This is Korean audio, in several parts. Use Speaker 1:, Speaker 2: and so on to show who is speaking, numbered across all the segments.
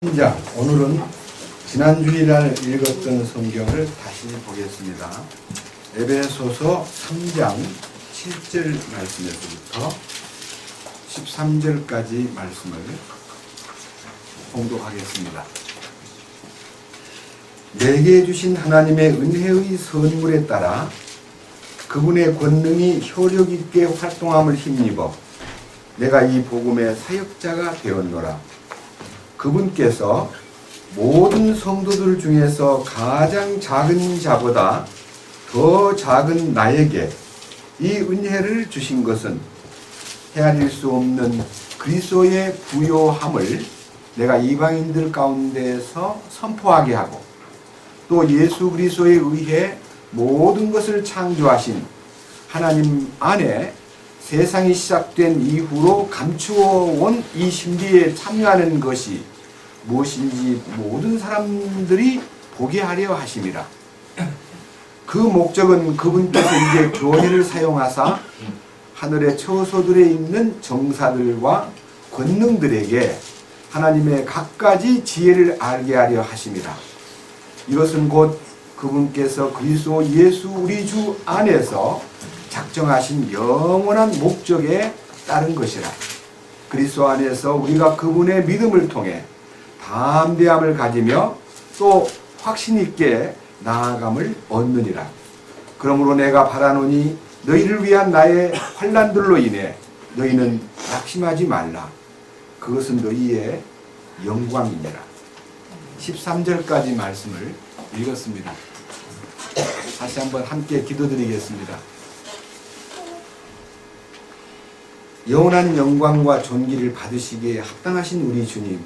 Speaker 1: 자, 오늘은 지난 주일날 읽었던 성경을 다시 보겠습니다. 에베소서 3장 7절 말씀에서부터 13절까지 말씀을 봉독하겠습니다. 내게 주신 하나님의 은혜의 선물에 따라 그분의 권능이 효력 있게 활동함을 힘입어 내가 이 복음의 사역자가 되었노라. 그분께서 모든 성도들 중에서 가장 작은 자보다 더 작은 나에게 이 은혜를 주신 것은 헤아릴 수 없는 그리스도의 부요함을 내가 이방인들 가운데에서 선포하게 하고 또 예수 그리스도에 의해 모든 것을 창조하신 하나님 안에 세상이 시작된 이후로 감추어 온 이 신비에 참여하는 것이 무엇인지 모든 사람들이 보게 하려 하심이라. 그 목적은 그분께서 이제 교회를 사용하사 하늘의 처소들에 있는 정사들과 권능들에게 하나님의 갖가지 지혜를 알게 하려 하심이라. 이것은 곧 그분께서 그리스도 예수 우리 주 안에서 작정하신 영원한 목적에 따른 것이라. 그리스도 안에서 우리가 그분의 믿음을 통해 담대함을 가지며 또 확신 있게 나아감을 얻느니라. 그러므로 내가 바라노니 너희를 위한 나의 환난들로 인해 너희는 낙심하지 말라. 그것은 너희의 영광이니라. 13절까지 말씀을 읽었습니다. 다시 한번 함께 기도드리겠습니다. 영원한 영광과 존귀를 받으시기에 합당하신 우리 주님,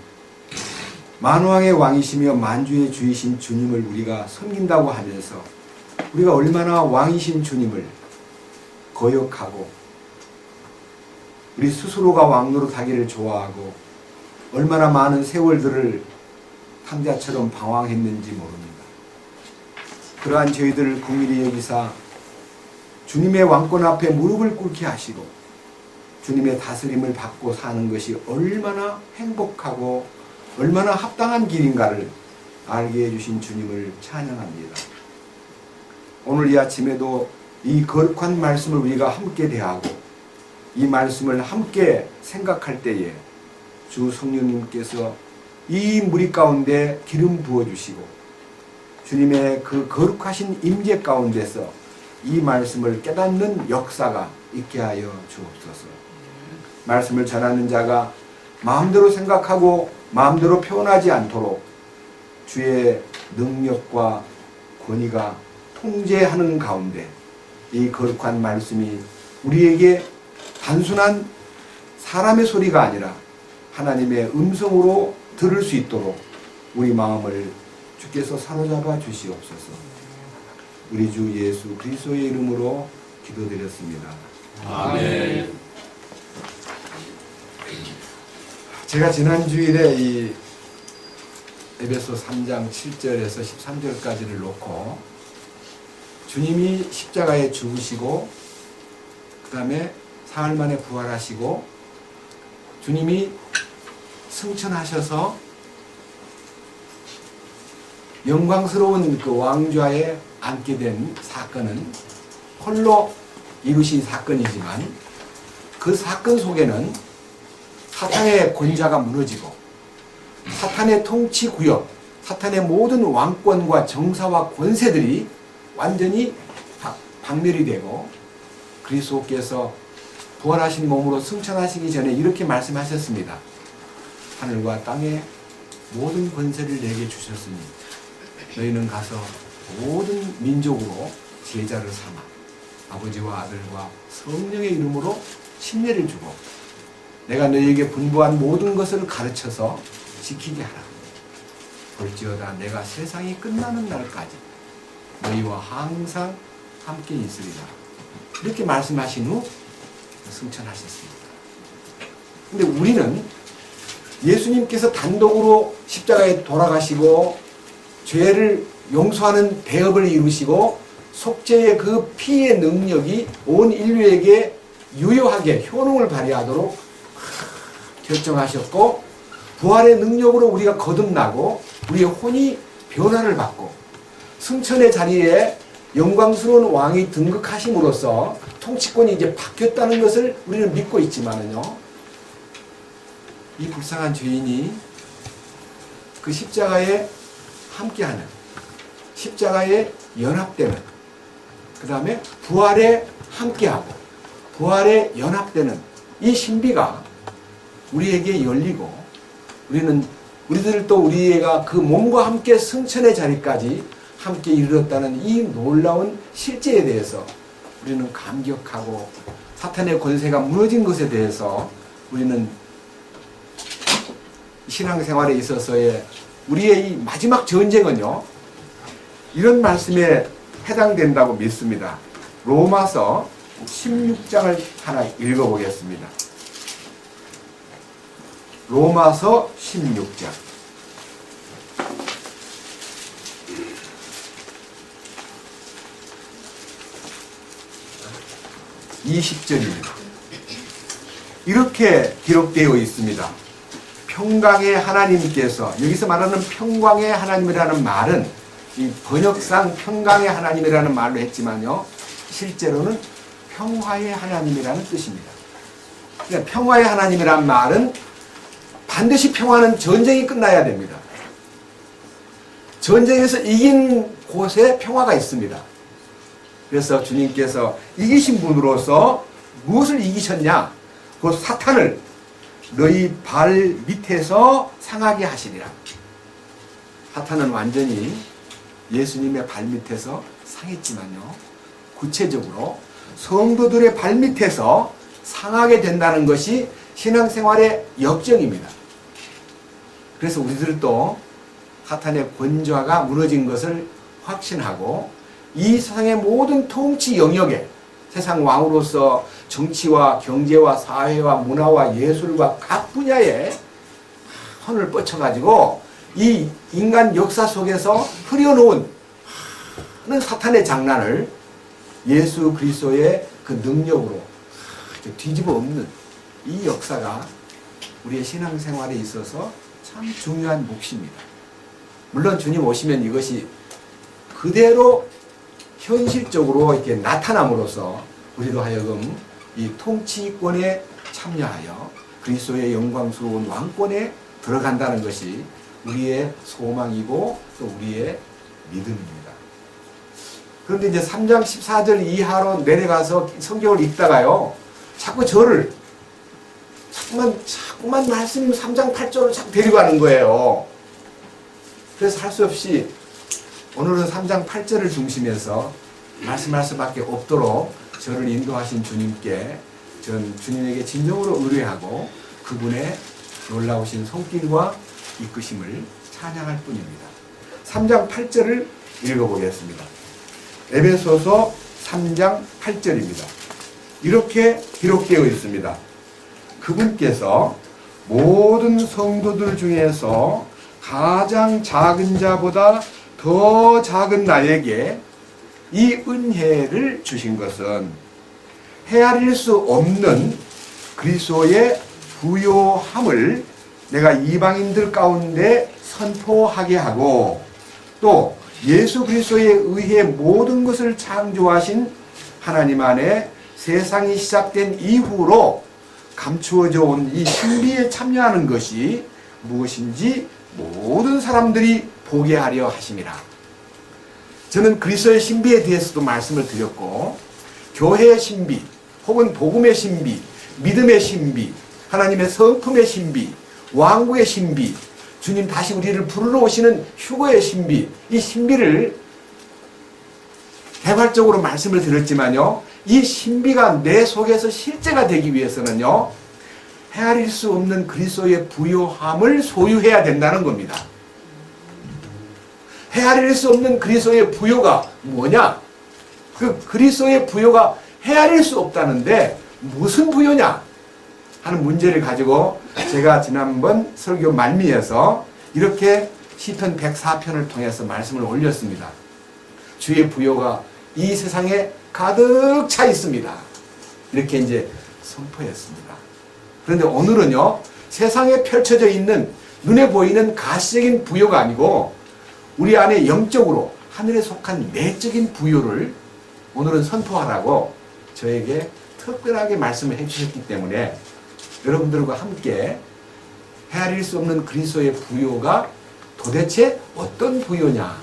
Speaker 1: 만왕의 왕이시며 만주의 주이신 주님을 우리가 섬긴다고 하면서 우리가 얼마나 왕이신 주님을 거역하고 우리 스스로가 왕노릇하기를 좋아하고 얼마나 많은 세월들을 탕자처럼 방황했는지 모릅니다. 그러한 저희들을 긍휼히 여기사 주님의 왕권 앞에 무릎을 꿇게 하시고 주님의 다스림을 받고 사는 것이 얼마나 행복하고 얼마나 합당한 길인가를 알게 해주신 주님을 찬양합니다. 오늘 이 아침에도 이 거룩한 말씀을 우리가 함께 대하고 이 말씀을 함께 생각할 때에 주 성령님께서 이 무리 가운데 기름 부어주시고 주님의 그 거룩하신 임재 가운데서 이 말씀을 깨닫는 역사가 있게 하여 주옵소서. 말씀을 전하는 자가 마음대로 생각하고 마음대로 표현하지 않도록 주의 능력과 권위가 통제하는 가운데 이 거룩한 말씀이 우리에게 단순한 사람의 소리가 아니라 하나님의 음성으로 들을 수 있도록 우리 마음을 주께서 사로잡아 주시옵소서. 우리 주 예수 그리스도의 이름으로 기도드렸습니다. 아멘. 제가 지난 주일에 이 에베소 3장 7절에서 13절까지를 놓고 주님이 십자가에 죽으시고 그 다음에 사흘 만에 부활하시고 주님이 승천하셔서 영광스러운 그 왕좌에 앉게 된 사건은 홀로 이루신 사건이지만 그 사건 속에는 사탄의 권좌가 무너지고 사탄의 통치 구역, 사탄의 모든 왕권과 정사와 권세들이 완전히 박멸이 되고 그리스도께서 부활하신 몸으로 승천하시기 전에 이렇게 말씀하셨습니다. 하늘과 땅의 모든 권세를 내게 주셨으니 너희는 가서 모든 민족으로 제자를 삼아 아버지와 아들과 성령의 이름으로 침례를 주고 내가 너희에게 분부한 모든 것을 가르쳐서 지키게 하라. 볼지어다 내가 세상이 끝나는 날까지 너희와 항상 함께 있으리라. 이렇게 말씀하신 후 승천하셨습니다. 근데 우리는 예수님께서 단독으로 십자가에 돌아가시고 죄를 용서하는 대업을 이루시고 속죄의 그 피의 능력이 온 인류에게 유효하게 효능을 발휘하도록 결정하셨고 부활의 능력으로 우리가 거듭나고 우리의 혼이 변화를 받고 승천의 자리에 영광스러운 왕이 등극하심으로써 통치권이 이제 바뀌었다는 것을 우리는 믿고 있지만은요, 이 불쌍한 죄인이 그 십자가에 함께하는, 십자가에 연합되는, 그 다음에 부활에 함께하고 부활에 연합되는 이 신비가 우리에게 열리고 우리들도 우리가 그 몸과 함께 승천의 자리까지 함께 이르렀다는 이 놀라운 실제에 대해서 우리는 감격하고 사탄의 권세가 무너진 것에 대해서 우리는 신앙생활에 있어서의 우리의 이 마지막 전쟁은요, 이런 말씀에 해당된다고 믿습니다. 로마서 16장을 하나 읽어보겠습니다. 로마서 16장 20절입니다. 이렇게 기록되어 있습니다. 평강의 하나님께서, 여기서 말하는 평강의 하나님이라는 말은 이 번역상 평강의 하나님이라는 말로 했지만요, 실제로는 평화의 하나님이라는 뜻입니다. 그러니까 평화의 하나님이란 말은 반드시 평화는 전쟁이 끝나야 됩니다. 전쟁에서 이긴 곳에 평화가 있습니다. 그래서 주님께서 이기신 분으로서 무엇을 이기셨냐? 곧 사탄을 너희 발 밑에서 상하게 하시리라. 사탄은 완전히 예수님의 발 밑에서 상했지만요, 구체적으로 성도들의 발 밑에서 상하게 된다는 것이 신앙생활의 역정입니다. 그래서 우리들도 사탄의 권좌가 무너진 것을 확신하고 이 세상의 모든 통치 영역에 세상 왕으로서 정치와 경제와 사회와 문화와 예술과 각 분야에 손을 뻗쳐가지고 이 인간 역사 속에서 흐려놓은 많은 사탄의 장난을 예수 그리스도의 그 능력으로 뒤집어 엎는 이 역사가 우리의 신앙생활에 있어서 참 중요한 몫입니다. 물론 주님 오시면 이것이 그대로 현실적으로 이렇게 나타남으로써 우리로 하여금 이 통치권에 참여하여 그리스도의 영광스러운 왕권에 들어간다는 것이 우리의 소망이고 또 우리의 믿음입니다. 그런데 이제 3장 14절 이하로 내려가서 성경을 읽다가요, 자꾸 저를 자꾸만 말씀 3장 8절을 자꾸 데리고 가는 거예요. 그래서 할 수 없이 오늘은 3장 8절을 중심해서 말씀할 수밖에 없도록 저를 인도하신 주님께 전 주님에게 진정으로 의뢰하고 그분의 놀라우신 손길과 이끄심을 찬양할 뿐입니다. 3장 8절을 읽어보겠습니다. 에베소서 3장 8절입니다. 이렇게 기록되어 있습니다. 그분께서 모든 성도들 중에서 가장 작은 자보다 더 작은 나에게 이 은혜를 주신 것은 헤아릴 수 없는 그리스도의 부요함을 내가 이방인들 가운데 선포하게 하고, 또 예수 그리스도에 의해 모든 것을 창조하신 하나님 안에 세상이 시작된 이후로 감추어져 온 이 신비에 참여하는 것이 무엇인지 모든 사람들이 보게 하려 하심이라. 저는 그리스도의 신비에 대해서도 말씀을 드렸고, 교회의 신비, 혹은 복음의 신비, 믿음의 신비, 하나님의 성품의 신비, 왕국의 신비, 주님 다시 우리를 부르러 오시는 휴거의 신비, 이 신비를 개괄적으로 말씀을 드렸지만요, 이 신비가 내 속에서 실제가 되기 위해서는요, 헤아릴 수 없는 그리스도의 부요함을 소유해야 된다는 겁니다. 헤아릴 수 없는 그리스도의 부요가 뭐냐? 그 그리스도의 부요가 헤아릴 수 없다는데 무슨 부요냐? 하는 문제를 가지고 제가 지난번 설교 말미에서 이렇게 시편 104편을 통해서 말씀을 올렸습니다. 주의 부요가 이 세상에 가득 차 있습니다. 이렇게 이제 선포했습니다. 그런데 오늘은요, 세상에 펼쳐져 있는 눈에 보이는 가시적인 부여가 아니고 우리 안에 영적으로 하늘에 속한 내적인 부여를 오늘은 선포하라고 저에게 특별하게 말씀을 해주셨기 때문에 여러분들과 함께 헤아릴 수 없는 그리스도의 부여가 도대체 어떤 부여냐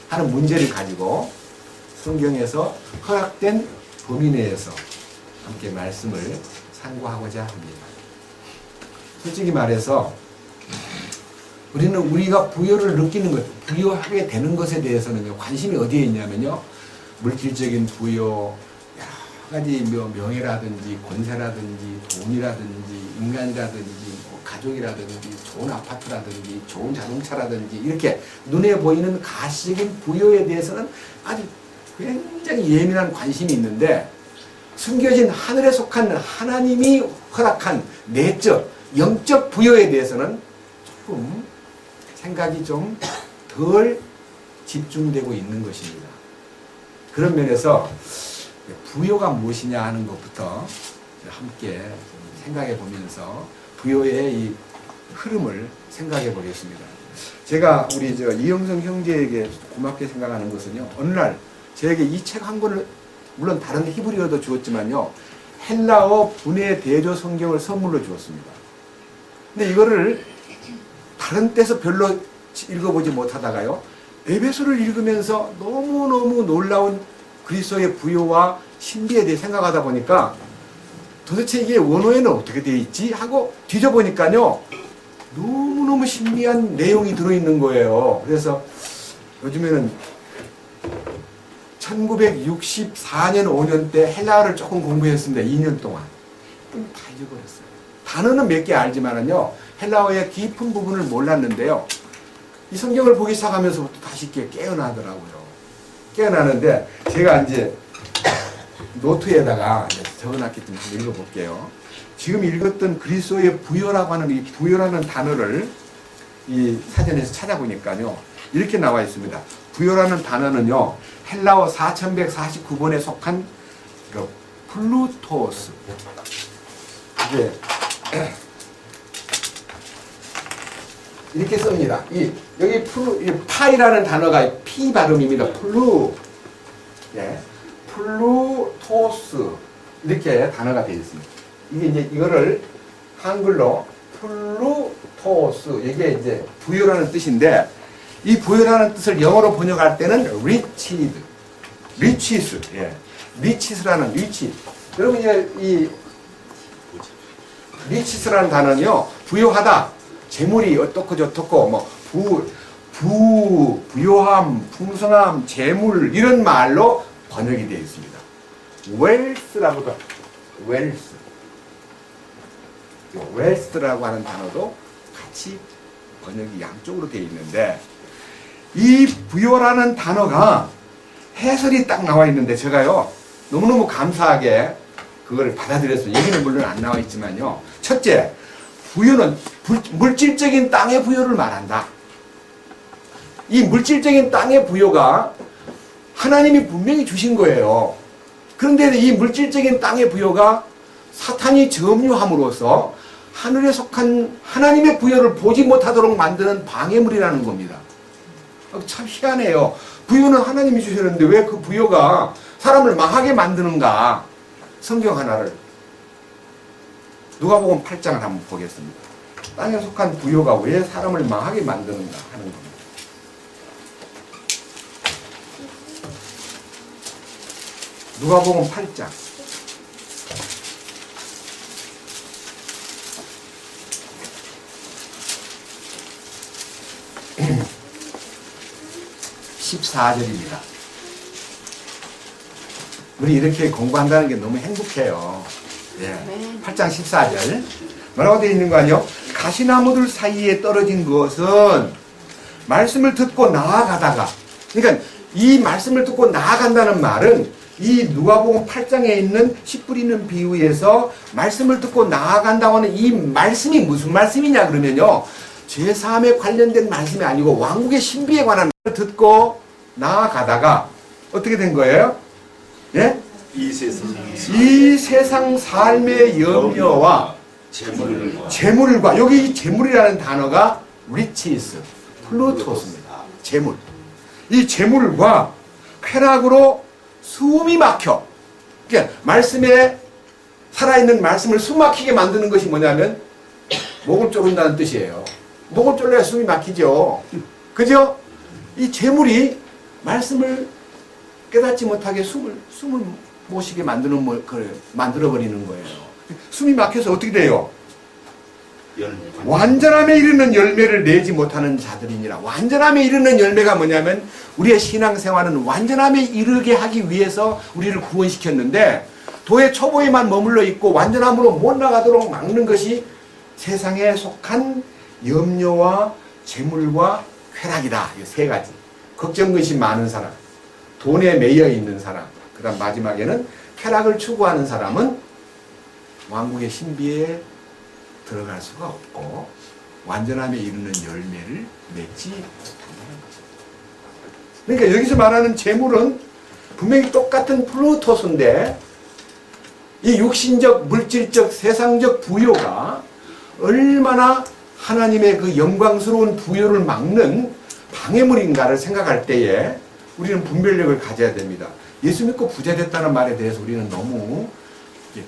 Speaker 1: 하는 문제를 가지고 성경에서 허락된 범위 내에서 함께 말씀을 상고하고자 합니다. 솔직히 말해서 우리는 우리가 부여를 느끼는 것, 부여하게 되는 것에 대해서는 관심이 어디에 있냐면요. 물질적인 부여, 여러 가지 명예라든지 권세라든지 돈이라든지 인간이라든지 가족이라든지 좋은 아파트라든지 좋은 자동차라든지 이렇게 눈에 보이는 가시적인 부여에 대해서는 아주 굉장히 예민한 관심이 있는데 숨겨진 하늘에 속한 하나님이 허락한 내적, 영적 부여에 대해서는 조금 생각이 좀 덜 집중되고 있는 것입니다. 그런 면에서 부여가 무엇이냐 하는 것부터 함께 생각해 보면서 부여의 이 흐름을 생각해 보겠습니다. 제가 우리 이영성 형제에게 고맙게 생각하는 것은요. 어느 날 저에게 이 책 한 권을 물론 다른 히브리어도 주었지만요. 헬라어 분해 대조 성경을 선물로 주었습니다. 근데 이거를 다른 때서 별로 읽어보지 못하다가요. 에베소를 읽으면서 너무너무 놀라운 그리스도의 부여와 신비에 대해 생각하다 보니까 도대체 이게 원어에는 어떻게 되어 있지? 하고 뒤져보니까요. 너무너무 신비한 내용이 들어있는 거예요. 그래서 요즘에는 1964년 5년 때 헬라어를 조금 공부했습니다. 2년 동안. 다 잊어버렸어요. 단어는 몇 개 알지만은요. 헬라어의 깊은 부분을 몰랐는데요. 이 성경을 보기 시작하면서부터 다시 깨어나더라고요. 깨어나는데 제가 이제 노트에다가 적어놨기 때문에 읽어볼게요. 지금 읽었던 그리스도의 부여라고 하는 이 부여라는 단어를 이 사전에서 찾아보니까요. 이렇게 나와 있습니다. 부여라는 단어는요. 헬라어 4149번에 속한 그 플루토스. 이제 이렇게 씁니다. 여기 파이라는 단어가 피 발음입니다. 플루토스 이렇게 단어가 되어 있습니다. 이게 이제 이거를 한글로 플루토스 이게 이제 부여라는 뜻인데 이 부여라는 뜻을 영어로 번역할 때는 riches, riches라는 riches. 여러분 이제 이 riches라는 단어는요 부여하다, 재물이 어떻고 저떻고 뭐 부요함, 풍성함, 재물 이런 말로 번역이 되어 있습니다. wealth라고도 wealth라고 하는 단어도 같이 번역이 양쪽으로 되어 있는데 이 부요라는 단어가 해설이 딱 나와 있는데 제가요 너무너무 감사하게 그걸 받아들였어요. 여기는 물론 안 나와 있지만요. 첫째, 부요는 물질적인 땅의 부요를 말한다. 이 물질적인 땅의 부요가 하나님이 분명히 주신 거예요. 그런데 이 물질적인 땅의 부요가 사탄이 점유함으로써 하늘에 속한 하나님의 부요를 보지 못하도록 만드는 방해물이라는 겁니다. 참 희한해요. 부요는 하나님이 주셨는데 왜 그 부요가 사람을 망하게 만드는가? 성경 하나를 누가복음 8장을 한번 보겠습니다. 땅에 속한 부요가 왜 사람을 망하게 만드는가 하는 겁니다. 누가복음 8장 14절입니다. 우리 이렇게 공부한다는 게 너무 행복해요. 예. 8장 14절 뭐라고 되어 있는 거 아니요? 가시나무들 사이에 떨어진 것은 말씀을 듣고 나아가다가, 그러니까 이 말씀을 듣고 나아간다는 말은 이 누가복음 8장에 있는 씨 뿌리는 비유에서 말씀을 듣고 나아간다고 하는 이 말씀이 무슨 말씀이냐 그러면요, 죄사함에 관련된 말씀이 아니고 왕국의 신비에 관한 말을 듣고 나아가다가 어떻게 된 거예요? 예? 이 세상 삶의 염려와 재물과 여기 재물이라는 단어가 riches, 플루토스입니다. 재물. 이 재물과 쾌락으로 숨이 막혀. 그러니까 말씀에 살아있는 말씀을 숨 막히게 만드는 것이 뭐냐면 목을 조른다는 뜻이에요. 목을 졸라야 숨이 막히죠. 그죠? 이 재물이 말씀을 깨닫지 못하게 숨을 못 쉬게 만들어버리는 거예요. 숨이 막혀서 어떻게 돼요? 완전함에 이르는 열매를 내지 못하는 자들이니라. 완전함에 이르는 열매가 뭐냐면 우리의 신앙생활은 완전함에 이르게 하기 위해서 우리를 구원시켰는데 도의 초보에만 머물러 있고 완전함으로 못 나가도록 막는 것이 세상에 속한 염려와 재물과 쾌락이다. 이 세 가지. 걱정근심 많은 사람, 돈에 매여 있는 사람, 그 다음 마지막에는 쾌락을 추구하는 사람은 왕국의 신비에 들어갈 수가 없고 완전함에 이르는 열매를 맺지 못한다는 것입니다. 그러니까 여기서 말하는 재물은 분명히 똑같은 플루토스인데 이 육신적, 물질적, 세상적 부요가 얼마나 하나님의 그 영광스러운 부요를 막는 방해물인가를 생각할 때에 우리는 분별력을 가져야 됩니다. 예수 믿고 부자 됐다는 말에 대해서 우리는 너무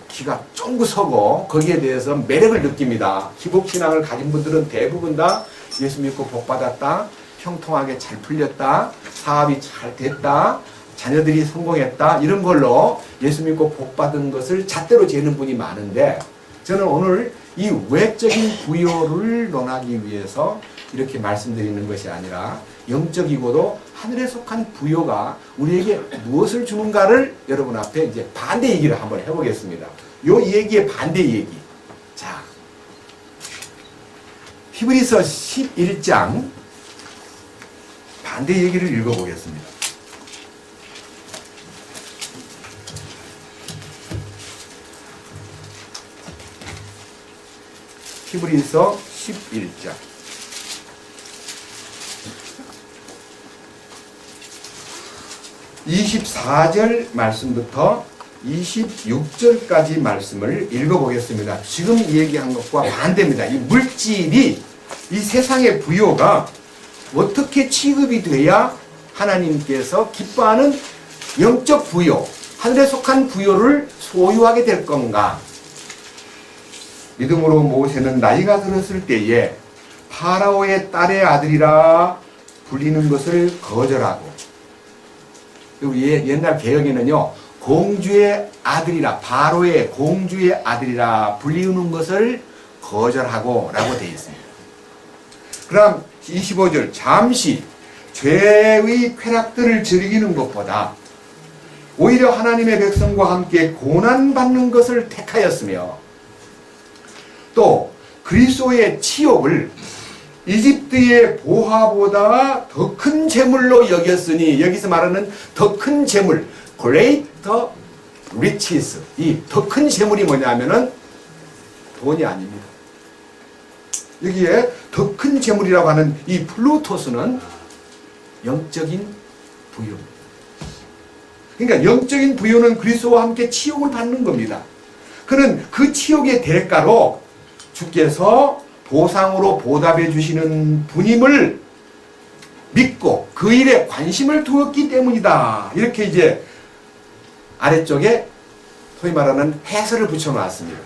Speaker 1: 기가 쫑긋 서고 거기에 대해서 매력을 느낍니다. 기복신앙을 가진 분들은 대부분 다 예수 믿고 복받았다, 형통하게 잘 풀렸다, 사업이 잘 됐다, 자녀들이 성공했다, 이런 걸로 예수 믿고 복받은 것을 잣대로 재는 분이 많은데 저는 오늘 이 외적인 부요를 논하기 위해서 이렇게 말씀드리는 것이 아니라 영적이고도 하늘에 속한 부요가 우리에게 무엇을 주는가를 여러분 앞에 이제 반대 얘기를 한번 해보겠습니다. 요 얘기의 반대 얘기. 자, 히브리서 11장 반대 얘기를 읽어보겠습니다. 히브리서 11장 24절 말씀부터 26절까지 말씀을 읽어보겠습니다. 지금 얘기한 것과 반대입니다. 이 물질이, 이 세상의 부요가 어떻게 취급이 돼야 하나님께서 기뻐하는 영적 부요, 하늘에 속한 부요를 소유하게 될 건가? 믿음으로 모세는 나이가 들었을 때에 파라오의 딸의 아들이라 불리는 것을 거절하고, 옛날 개혁에는요, 공주의 아들이라, 바로의 공주의 아들이라 불리우는 것을 거절하고 라고 되어 있습니다. 그럼 25절, 잠시 죄의 쾌락들을 즐기는 것보다 오히려 하나님의 백성과 함께 고난받는 것을 택하였으며 또 그리스도의 치욕을 이집트의 보화보다 더 큰 재물로 여겼으니, 여기서 말하는 더 큰 재물, greater riches, 이 더 큰 재물이 뭐냐면은 돈이 아닙니다. 여기에 더 큰 재물이라고 하는 이 플루토스는 영적인 부요입니다. 그러니까 영적인 부요는 그리스도와 함께 치욕을 받는 겁니다. 그는 그 치욕의 대가로 주께서 보상으로 보답해 주시는 분임을 믿고 그 일에 관심을 두었기 때문이다. 이렇게 이제 아래쪽에 소위 말하는 해설을 붙여놨습니다.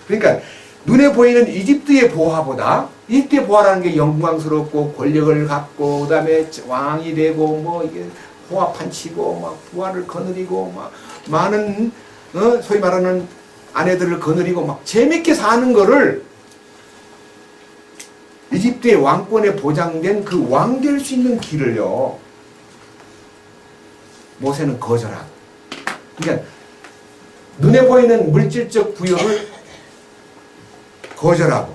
Speaker 1: 그러니까 눈에 보이는 이집트의 보화보다, 이집트의 보화라는 게 영광스럽고 권력을 갖고 그다음에 왕이 되고 뭐 이게 호화판 치고 막 부하를 거느리고 막 많은 소위 말하는 아내들을 거느리고 막 재밌게 사는 거를, 이집트의 왕권에 보장된 그 왕 될 수 있는 길을요, 모세는 거절하고, 그러니까 눈에 보이는 물질적 부여를 거절하고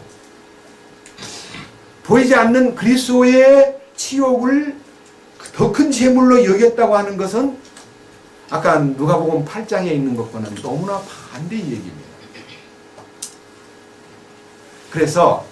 Speaker 1: 보이지 않는 그리스도의 치욕을 더 큰 재물로 여겼다고 하는 것은 아까 누가복음 8장에 있는 것과는 너무나 반대의 얘기입니다. 그래서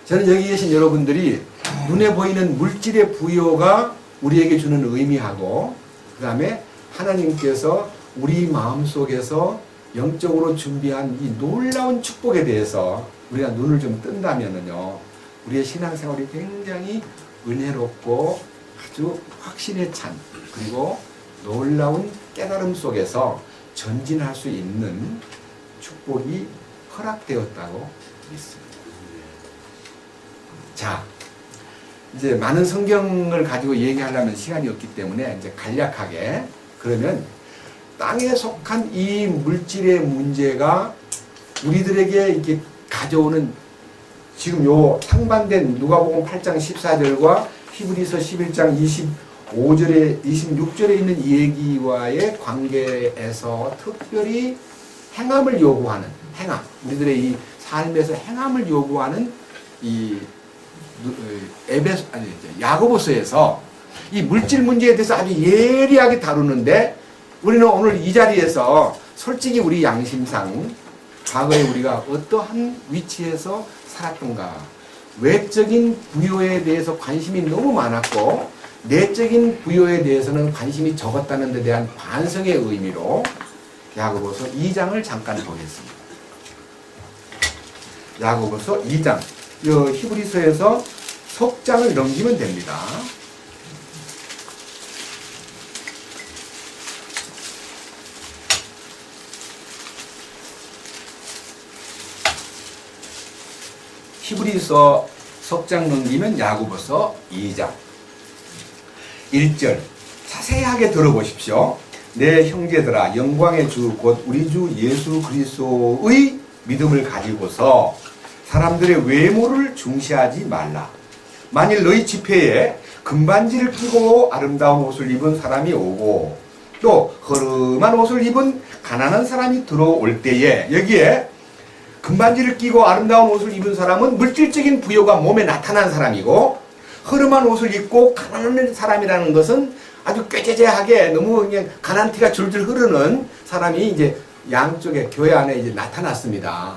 Speaker 1: 저는 여기 계신 여러분들이 눈에 보이는 물질의 부여가 우리에게 주는 의미하고, 그 다음에 하나님께서 우리 마음속에서 영적으로 준비한 이 놀라운 축복에 대해서 우리가 눈을 좀 뜬다면은요, 우리의 신앙생활이 굉장히 은혜롭고 아주 확신에 찬, 그리고 놀라운 깨달음 속에서 전진할 수 있는 축복이 허락되었다고 믿습니다. 자, 이제 많은 성경을 가지고 얘기하려면 시간이 없기 때문에 이제 간략하게, 그러면 땅에 속한 이 물질의 문제가 우리들에게 이렇게 가져오는, 지금 요 상반된 누가복음 8장 14절과 히브리서 11장 25절에 26절에 있는 이 얘기와의 관계에서 특별히 행함을 요구하는, 행함, 우리들의 이 삶에서 행함을 요구하는 이 야고보서에서 이 물질 문제에 대해서 아주 예리하게 다루는데, 우리는 오늘 이 자리에서 솔직히 우리 양심상 과거에 우리가 어떠한 위치에서 살았던가, 외적인 부여에 대해서 관심이 너무 많았고 내적인 부여에 대해서는 관심이 적었다는 데 대한 반성의 의미로 야고보서 2장을 잠깐 보겠습니다. 야고보서 2장, 히브리서에서 석장을 넘기면 됩니다. 히브리서 석장 넘기면 야고보서 2장 1절 자세하게 들어보십시오. 내 형제들아, 영광의 주 곧 우리 주 예수 그리스도의 믿음을 가지고서 사람들의 외모를 중시하지 말라. 만일 너희 집회에 금반지를 끼고 아름다운 옷을 입은 사람이 오고 또 허름한 옷을 입은 가난한 사람이 들어올 때에, 여기에 금반지를 끼고 아름다운 옷을 입은 사람은 물질적인 부여가 몸에 나타난 사람이고, 허름한 옷을 입고 가난한 사람이라는 것은 아주 꾀죄죄하게 너무 그냥 가난 티가 줄줄 흐르는 사람이 이제 양쪽에 교회 안에 이제 나타났습니다.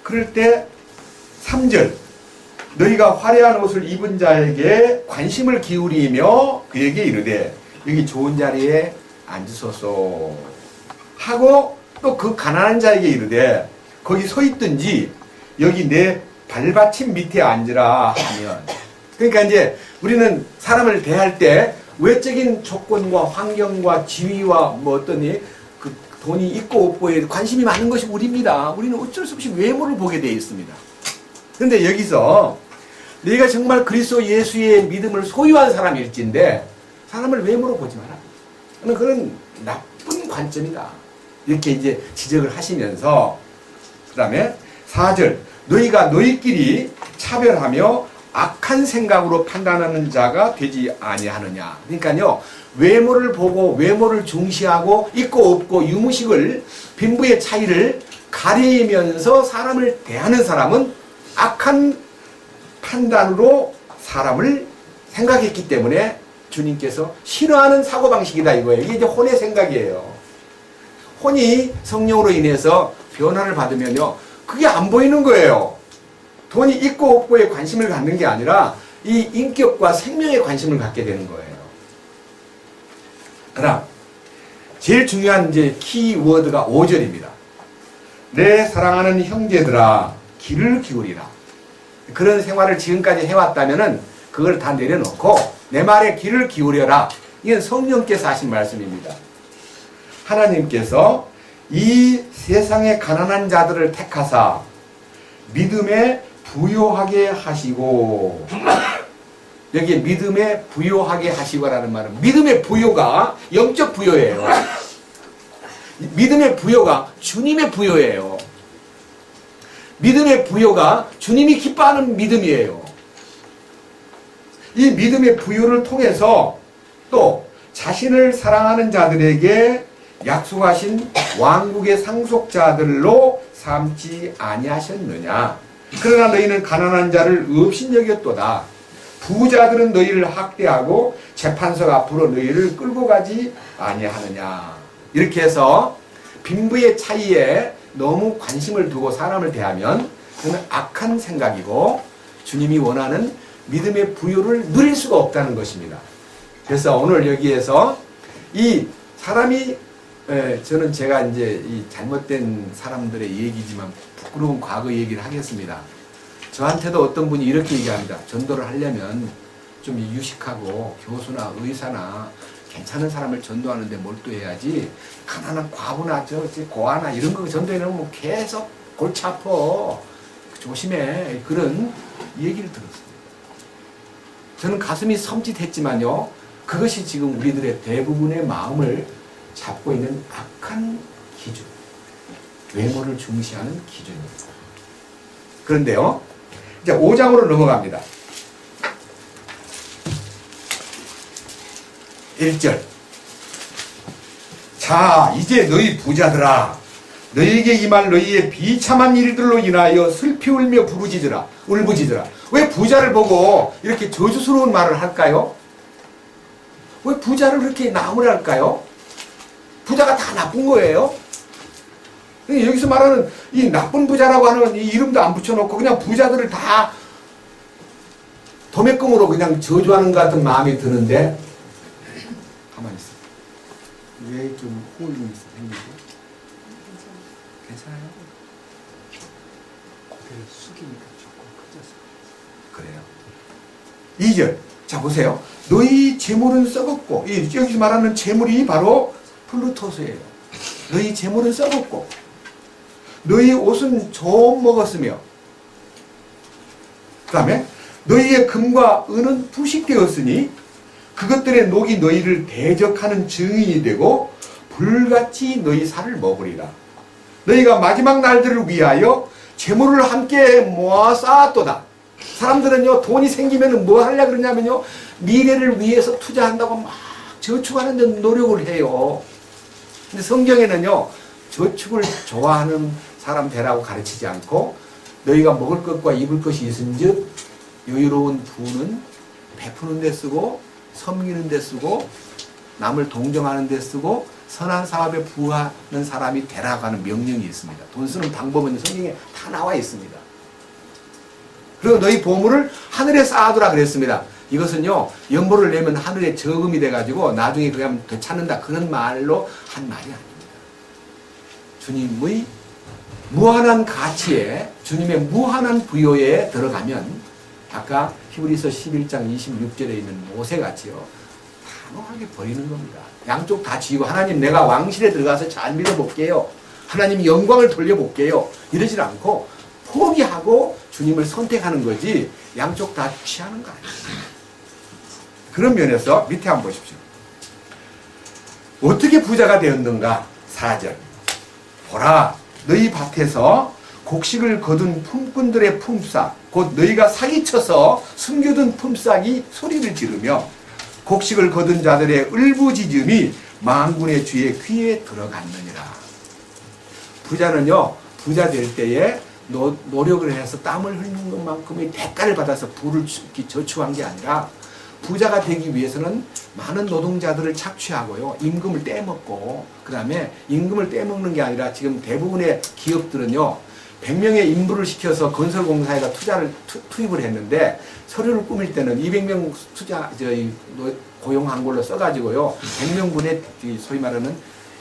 Speaker 1: 그럴 때 3절, 너희가 화려한 옷을 입은 자에게 관심을 기울이며 그에게 이르되 여기 좋은 자리에 앉으소서 하고, 또 그 가난한 자에게 이르되 거기 서 있든지 여기 내 발받침 밑에 앉으라 하면, 그러니까 이제 우리는 사람을 대할 때 외적인 조건과 환경과 지위와 뭐 어떤 그 돈이 있고 없고에 관심이 많은 것이 우리입니다. 우리는 어쩔 수 없이 외모를 보게 되어 있습니다. 그런데 여기서 네가 정말 그리스도 예수의 믿음을 소유한 사람일진데 사람을 외모로 보지 마라. 그런 나쁜 관점이다. 이렇게 이제 지적을 하시면서, 그 다음에 4절, 너희가 너희끼리 차별하며 악한 생각으로 판단하는 자가 되지 아니하느냐. 그러니까요, 외모를 보고 외모를 중시하고 있고 없고 유무식을, 빈부의 차이를 가리면서 사람을 대하는 사람은 악한 판단으로 사람을 생각했기 때문에 주님께서 싫어하는 사고방식이다 이거예요. 이게 이제 혼의 생각이에요. 혼이 성령으로 인해서 변화를 받으면요, 그게 안 보이는 거예요. 돈이 있고 없고에 관심을 갖는 게 아니라 이 인격과 생명에 관심을 갖게 되는 거예요. 그다음 제일 중요한 이제 키워드가 5절입니다. 내 사랑하는 형제들아, 귀를 기울이라. 그런 생활을 지금까지 해왔다면은 그걸 다 내려놓고 내 말에 귀를 기울여라. 이건 성령께서 하신 말씀입니다. 하나님께서 이 세상의 가난한 자들을 택하사 믿음에 부요하게 하시고, 여기에 믿음에 부요하게 하시고라는 말은 믿음의 부요가 영적 부요예요. 믿음의 부요가 주님의 부요예요. 믿음의 부요가 주님이 기뻐하는 믿음이에요. 이 믿음의 부요를 통해서 또 자신을 사랑하는 자들에게 약속하신 왕국의 상속자들로 삼지 아니하셨느냐. 그러나 너희는 가난한 자를 업신여겼도다. 부자들은 너희를 학대하고 재판석 앞으로 너희를 끌고 가지 아니하느냐. 이렇게 해서 빈부의 차이에 너무 관심을 두고 사람을 대하면 그는 악한 생각이고 주님이 원하는 믿음의 부요를 누릴 수가 없다는 것입니다. 그래서 오늘 여기에서 이 사람이 저는 제가 이제 이 잘못된 사람들의 얘기지만 부끄러운 과거 얘기를 하겠습니다. 저한테도 어떤 분이 이렇게 얘기합니다. 전도를 하려면 좀 유식하고 교수나 의사나 괜찮은 사람을 전도하는데 몰두해야지 가난한 과부나 고아나 이런 거 전도해놓으면 뭐 계속 골치 아파. 조심해. 그런 얘기를 들었습니다. 저는 가슴이 섬찟했지만요. 그것이 지금 우리들의 대부분의 마음을 잡고 있는 악한 기준. 외모를 중시하는 기준입니다. 그런데요. 이제 5장으로 넘어갑니다. 1절. 자, 이제 너희 부자들아, 너희에게 임할 너희의 비참한 일들로 인하여 슬피 울며 울부짖으라. 왜 부자를 보고 이렇게 저주스러운 말을 할까요? 왜 부자를 그렇게 나무랄까요? 부자가 다 나쁜 거예요? 여기서 말하는 이 나쁜 부자라고 하는 이 이름도 안 붙여놓고 그냥 부자들을 다 도매금으로 그냥 저주하는 것 같은 마음이 드는데, 가만히 있어. 왜 좀 호흡이 생기지? 괜찮아요? 고개를 숙이니까 조금 커져서. 그래요. 2절. 자, 보세요. 너희 재물은 썩었고, 여기서 말하는 재물이 바로 플루토스예요. 너희 재물은 썩었고, 너희 옷은 좀 먹었으며, 그 다음에 너희의 금과 은은 부식되었으니 그것들의 녹이 너희를 대적하는 증인이 되고 불같이 너희 살을 먹으리라. 너희가 마지막 날들을 위하여 재물을 함께 모아 쌓았도다. 사람들은요, 돈이 생기면 뭐 하려고 그러냐면요, 미래를 위해서 투자한다고 막 저축하는 데 노력을 해요. 근데 성경에는요, 저축을 좋아하는 사람 되라고 가르치지 않고, 너희가 먹을 것과 입을 것이 있은즉 여유로운 부는 베푸는 데 쓰고, 섬기는 데 쓰고, 남을 동정하는 데 쓰고, 선한 사업에 부하는 사람이 되라고 하는 명령이 있습니다. 돈 쓰는 방법은 성경에 다 나와 있습니다. 그리고 너희 보물을 하늘에 쌓아두라 그랬습니다. 이것은요, 연보를 내면 하늘에 저금이 돼가지고 나중에 그게 하면 되찾는다, 그런 말로 한 말이 아닙니다. 주님의 무한한 가치에, 주님의 무한한 부여에 들어가면 아까 히브리서 11장 26절에 있는 모세같이요, 단호하게 버리는 겁니다. 양쪽 다 쥐고, 하나님 내가 왕실에 들어가서 잘 믿어볼게요, 하나님 영광을 돌려볼게요, 이러질 않고 포기하고 주님을 선택하는 거지, 양쪽 다 취하는 거 아니에요. 그런 면에서 밑에 한번 보십시오. 어떻게 부자가 되었는가? 4절. 보라, 너희 밭에서 곡식을 거둔 품꾼들의 품삯, 곧 너희가 사기쳐서 숨겨둔 품삯이 소리를 지르며 곡식을 거둔 자들의 울부짖음이 만군의 주의 귀에 들어갔느니라. 부자는요, 부자 될 때에 노력을 해서 땀을 흘리는 것만큼의 대가를 받아서 부를 저축한 게 아니라, 부자가 되기 위해서는 많은 노동자들을 착취하고요, 임금을 떼먹고, 그 다음에 임금을 떼먹는 게 아니라 지금 대부분의 기업들은요, 100명의 인부를 시켜서 건설공사에다 투입을 했는데, 서류를 꾸밀 때는 200명 고용한 걸로 써가지고요, 100명분의 소위 말하는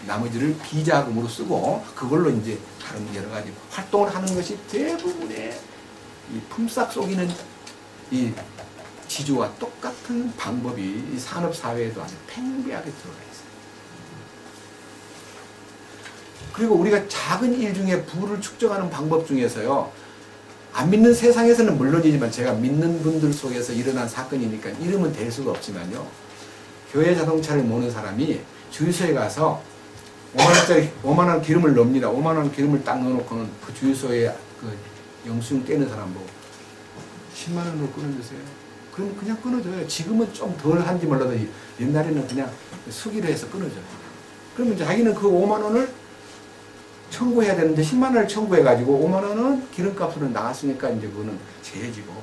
Speaker 1: 나머지를 비자금으로 쓰고, 그걸로 이제 다른 여러 가지 활동을 하는 것이 대부분의 이 품삯 속이는 이 지주와 똑같은 방법이 이 산업사회에도 아주 팽배하게 들어가 있어요. 그리고 우리가 작은 일 중에 부를 축적하는 방법 중에서요, 안 믿는 세상에서는 물론이지만 제가 믿는 분들 속에서 일어난 사건이니까 이름은 될 수가 없지만요, 교회 자동차를 모는 사람이 주유소에 가서 5만원 기름을 넣습니다. 5만원 기름을 딱 넣어놓고는 그 주유소에 그 영수증 떼는 사람 보고 10만원으로 끊어주세요. 그럼 그냥 끊어줘요. 지금은 좀 덜 한지 몰라도 옛날에는 그냥 수기로 해서 끊어줘요. 그러면 자기는 그 5만원을 청구해야 되는데 10만원을 청구해가지고 5만원은 기름값으로 나갔으니까 이제 그거는 제해지고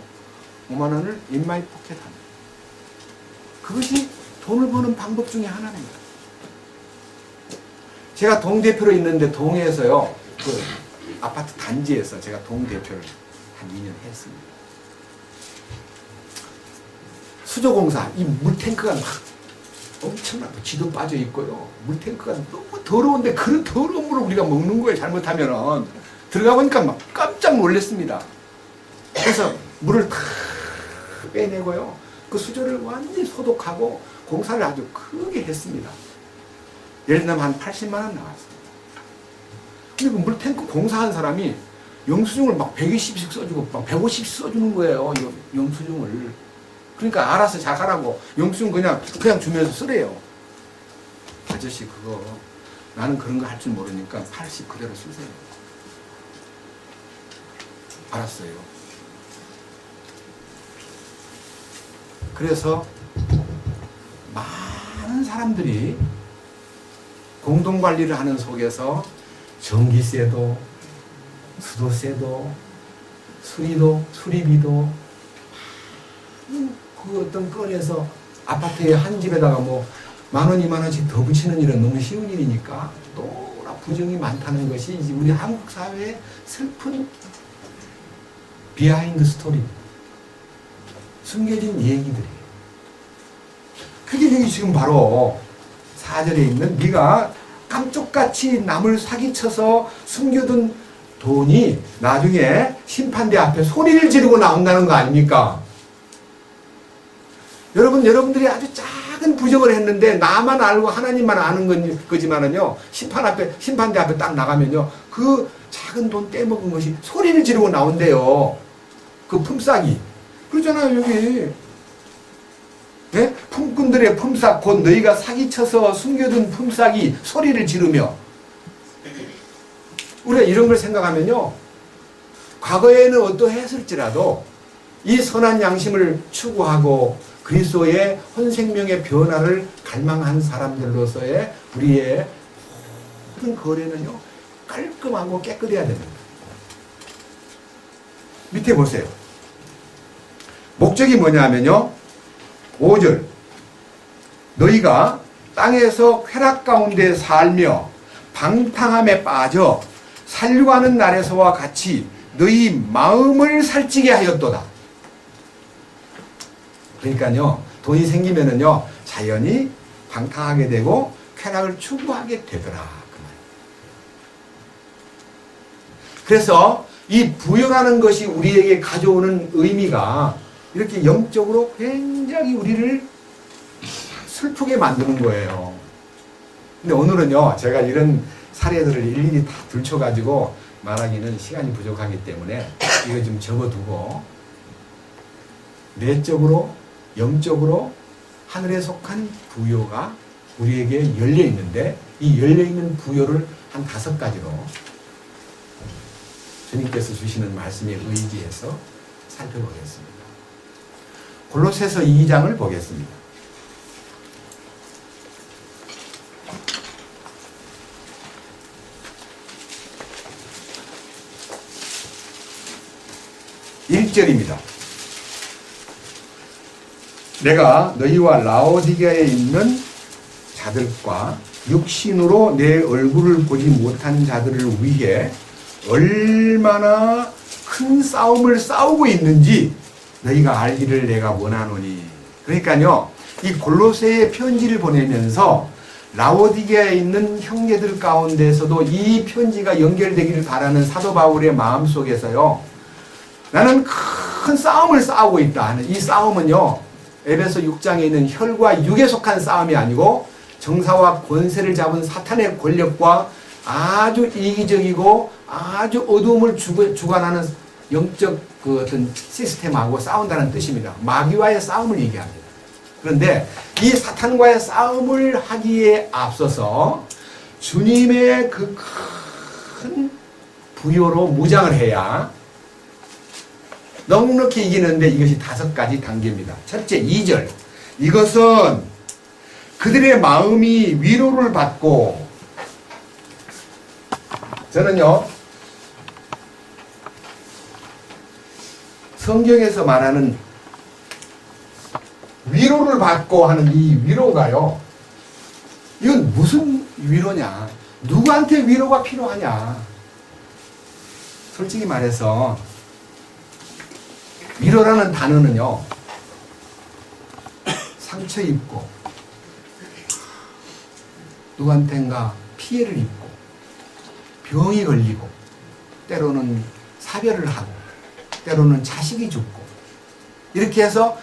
Speaker 1: 5만원을 인마이 포켓합니다. 그것이 돈을 버는 방법 중에 하나입니다. 제가 동대표로 있는데 동해에서요, 그 아파트 단지에서 제가 동대표를 한 2년 했습니다. 수조공사, 이 물탱크가 막 엄청나게 지도 빠져 있고요. 물탱크가 너무 더러운데 그런 더러운 물을 우리가 먹는 거예요. 잘못하면은. 들어가 보니까 막 깜짝 놀랐습니다. 그래서 물을 다 빼내고요. 그 수조를 완전히 소독하고 공사를 아주 크게 했습니다. 예를 들면 한 80만 원 나왔습니다. 근데 그 물탱크 공사한 사람이 영수증을 막 120씩 써주고 막 150씩 써주는 거예요. 영수증을. 그러니까 알아서 잘 하라고 영수증 그냥 주면서 쓰래요. 아저씨 그거 나는 그런 거 할 줄 모르니까 80 그대로 쓰세요. 알았어요. 그래서 많은 사람들이 공동관리를 하는 속에서 전기세도 수도세도 수리도 수리비도 그 어떤 건에서 아파트에 한 집에다가 뭐 10,000원, 20,000원씩 더 붙이는 일은 너무 쉬운 일이니까 너무나 부정이 많다는 것이 이제 우리 한국 사회의 슬픈 비하인드 스토리, 숨겨진 얘기들이에요. 그게 여기 지금 바로 4절에 있는 네가 깜쪽같이 남을 사기쳐서 숨겨둔 돈이 나중에 심판대 앞에 소리를 지르고 나온다는 거 아닙니까? 여러분들이 아주 작은 부정을 했는데 나만 알고 하나님만 아는 거지만은요, 심판대 앞에 딱 나가면요, 그 작은 돈 떼먹은 것이 소리를 지르고 나온대요. 그 품삯이. 그러잖아요, 여기. 네? 품꾼들의 품삯, 곧 너희가 사기쳐서 숨겨둔 품삯이 소리를 지르며. 우리가 이런 걸 생각하면요, 과거에는 어떠했을지라도 이 선한 양심을 추구하고 그리스도의 헌생명의 변화를 갈망한 사람들로서의 우리의 모든 거래는요, 깔끔하고 깨끗해야 됩니다. 밑에 보세요. 목적이 뭐냐면요, 5절 너희가 땅에서 쾌락 가운데 살며 방탕함에 빠져 살려고 하는 날에서와 같이 너희 마음을 살찌게 하였도다. 그러니까요, 돈이 생기면은요, 자연히 방탕하게 되고 쾌락을 추구하게 되더라. 그 말. 그래서 이 부여라는 것이 우리에게 가져오는 의미가 이렇게 영적으로 굉장히 우리를 슬프게 만드는 거예요. 근데 오늘은요, 제가 이런 사례들을 일일이 다 들춰가지고 말하기는 시간이 부족하기 때문에 이거 좀 적어두고, 내적으로 영적으로 하늘에 속한 부요가 우리에게 열려 있는데, 이 열려 있는 부요를 한 5가지로 주님께서 주시는 말씀에 의지해서 살펴보겠습니다. 골로새서 2장을 보겠습니다. (1절입니다) 내가 너희와 라오디게아에 있는 자들과 육신으로 내 얼굴을 보지 못한 자들을 위해 얼마나 큰 싸움을 싸우고 있는지 너희가 알기를 내가 원하노니. 그러니까요, 이 골로새의 편지를 보내면서 라오디게아에 있는 형제들 가운데서도 이 편지가 연결되기를 바라는 사도 바울의 마음속에서요, 나는 큰 싸움을 싸우고 있다 하는 이 싸움은요, 에베소 6장에 있는 혈과 육에 속한 싸움이 아니고 정사와 권세를 잡은 사탄의 권력과 아주 이기적이고 아주 어두움을 주관하는 영적 그 어떤 시스템하고 싸운다는 뜻입니다. 마귀와의 싸움을 얘기합니다. 그런데 이 사탄과의 싸움을 하기에 앞서서 주님의 그 큰 부여로 무장을 해야 넉넉히 이기는데, 이것이 5가지 단계입니다. 첫째, 2절. 이것은 그들의 마음이 위로를 받고, 저는요, 성경에서 말하는 위로를 받고 하는 이 위로가요, 이건 무슨 위로냐? 누구한테 위로가 필요하냐? 솔직히 말해서 위로라는 단어는요, 상처 입고 누구한텐가 피해를 입고 병이 걸리고 때로는 사별을 하고 때로는 자식이 죽고 이렇게 해서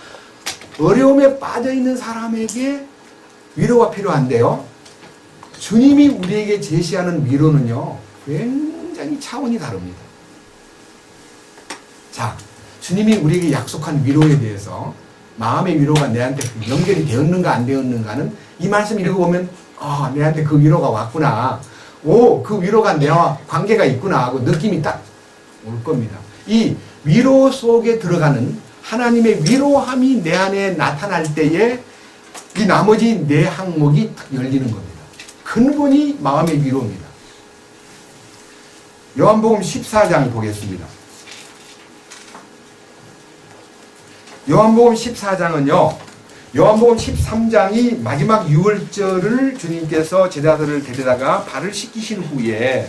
Speaker 1: 어려움에 빠져 있는 사람에게 위로가 필요한데요. 주님이 우리에게 제시하는 위로는요, 굉장히 차원이 다릅니다. 자, 주님이 우리에게 약속한 위로에 대해서 마음의 위로가 내한테 연결이 되었는가 안 되었는가는 이 말씀 읽어보면 내한테 그 위로가 왔구나. 그 위로가 내와 관계가 있구나 하고 느낌이 딱 올 겁니다. 이 위로 속에 들어가는 하나님의 위로함이 내 안에 나타날 때에 이 나머지 네 항목이 딱 열리는 겁니다. 근본이 마음의 위로입니다. 요한복음 14장 보겠습니다. 요한복음 14장은요, 요한복음 13장이 마지막 유월절을 주님께서 제자들을 데려다가 발을 씻기신 후에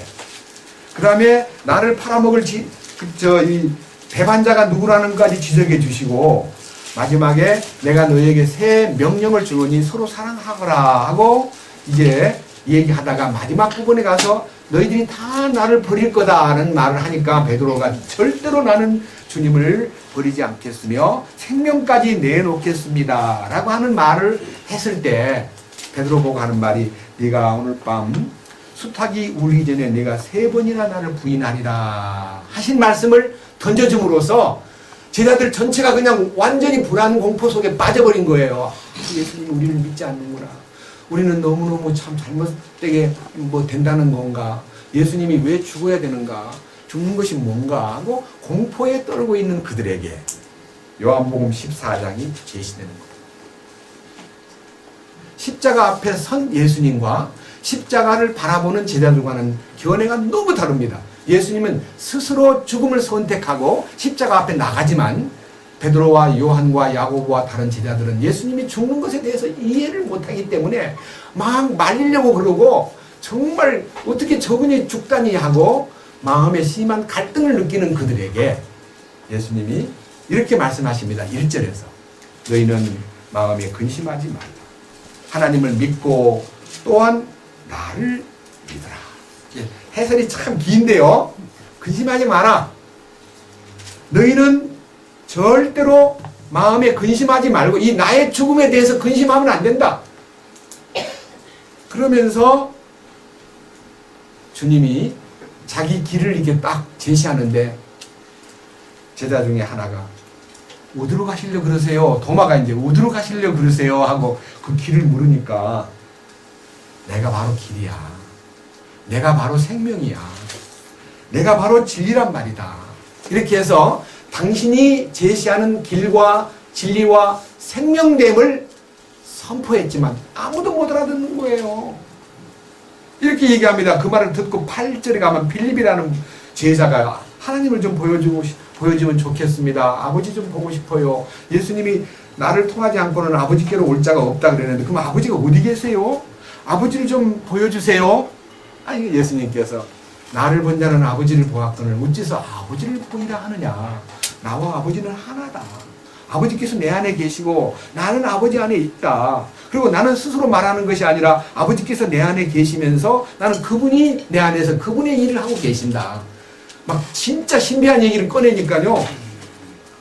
Speaker 1: 그 다음에 나를 팔아먹을 이 배반자가 누구라는 것까지 지적해 주시고 마지막에 내가 너에게 새 명령을 주오니 서로 사랑하거라 하고 이제 얘기하다가 마지막 부분에 가서 너희들이 다 나를 버릴 거다라는 말을 하니까 베드로가 절대로 나는 주님을 버리지 않겠으며 생명까지 내놓겠습니다 라고 하는 말을 했을 때 베드로 보고 하는 말이 네가 오늘 밤 수탉이 울기 전에 네가 3번이나 나를 부인하리라 하신 말씀을 던져줌으로써 제자들 전체가 그냥 완전히 불안 공포 속에 빠져버린 거예요. 예수님 우리를 믿지 않는구나. 우리는 너무너무 참 잘못되게 된다는 건가. 예수님이 왜 죽어야 되는가. 죽는 것이 뭔가 하고 공포에 떨고 있는 그들에게 요한복음 14장이 제시되는 겁니다. 십자가 앞에 선 예수님과 십자가를 바라보는 제자들과는 견해가 너무 다릅니다. 예수님은 스스로 죽음을 선택하고 십자가 앞에 나가지만 베드로와 요한과 야고보와 다른 제자들은 예수님이 죽는 것에 대해서 이해를 못하기 때문에 막 말리려고 그러고 정말 어떻게 저분이 죽다니 하고 마음에 심한 갈등을 느끼는 그들에게 예수님이 이렇게 말씀하십니다. 1절에서 너희는 마음에 근심하지 말라. 하나님을 믿고 또한 나를 믿으라. 해설이 참 긴데요. 근심하지 마라. 너희는 절대로 마음에 근심하지 말고 이 나의 죽음에 대해서 근심하면 안 된다. 그러면서 주님이 자기 길을 이렇게 딱 제시하는데 제자 중에 하나가 어디로 가시려 그러세요? 도마가 이제 어디로 가시려 그러세요? 하고 그 길을 물으니까 내가 바로 길이야. 내가 바로 생명이야. 내가 바로 진리란 말이다. 이렇게 해서 당신이 제시하는 길과 진리와 생명됨을 선포했지만 아무도 못 알아듣는 거예요. 이렇게 얘기합니다. 그 말을 듣고 8절에 가면 빌립이라는 제자가 하나님을 좀 보여주면 좋겠습니다. 아버지 좀 보고 싶어요. 예수님이 나를 통하지 않고는 아버지께로 올 자가 없다 그랬는데 그럼 아버지가 어디 계세요? 아버지를 좀 보여주세요. 아니 예수님께서 나를 본 자는 아버지를 보았거늘 어째서 아버지를 보이라 하느냐. 나와 아버지는 하나다. 아버지께서 내 안에 계시고 나는 아버지 안에 있다. 그리고 나는 스스로 말하는 것이 아니라 아버지께서 내 안에 계시면서 나는 그분이 내 안에서 그분의 일을 하고 계신다. 막 진짜 신비한 얘기를 꺼내니까요.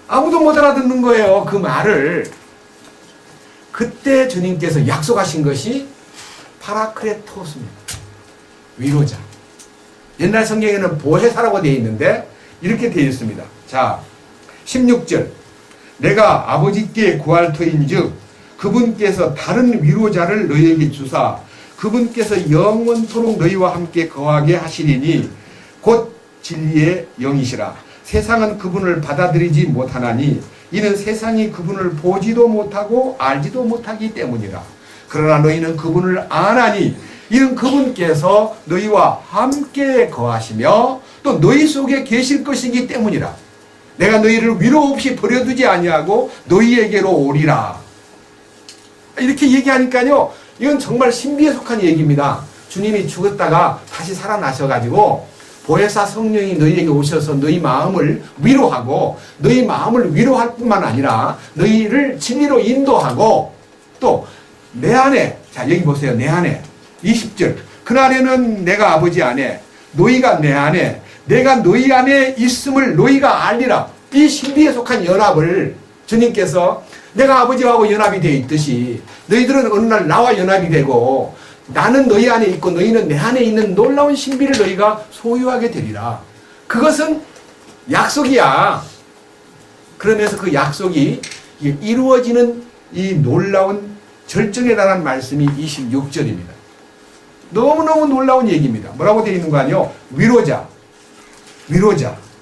Speaker 1: 아무도 못 알아듣는 거예요. 그 말을. 그때 주님께서 약속하신 것이 파라크레토스입니다. 위로자. 옛날 성경에는 보혜사라고 되어 있는데 이렇게 되어 있습니다. 자, 16절. 내가 아버지께 구할 터인즉 그분께서 다른 위로자를 너희에게 주사 그분께서 영원토록 너희와 함께 거하게 하시리니 곧 진리의 영이시라. 세상은 그분을 받아들이지 못하나니 이는 세상이 그분을 보지도 못하고 알지도 못하기 때문이라. 그러나 너희는 그분을 아나니 이는 그분께서 너희와 함께 거하시며 또 너희 속에 계실 것이기 때문이라. 내가 너희를 위로 없이 버려두지 아니하고 너희에게로 오리라. 이렇게 얘기하니까요. 이건 정말 신비에 속한 얘기입니다. 주님이 죽었다가 다시 살아나셔가지고 보혜사 성령이 너희에게 오셔서 너희 마음을 위로하고 너희 마음을 위로할 뿐만 아니라 너희를 진리로 인도하고 또 내 안에 자 여기 보세요. 내 안에 20절. 그날에는 내가 아버지 안에 너희가 내 안에 내가 너희 안에 있음을 너희가 알리라. 이 신비에 속한 연합을 주님께서 내가 아버지하고 연합이 되어 있듯이 너희들은 어느 날 나와 연합이 되고 나는 너희 안에 있고 너희는 내 안에 있는 놀라운 신비를 너희가 소유하게 되리라. 그것은 약속이야. 그러면서 그 약속이 이루어지는 이 놀라운 절정에 달한 말씀이 26절입니다. 너무너무 놀라운 얘기입니다. 뭐라고 되어 있는 거 아니요? 위로자.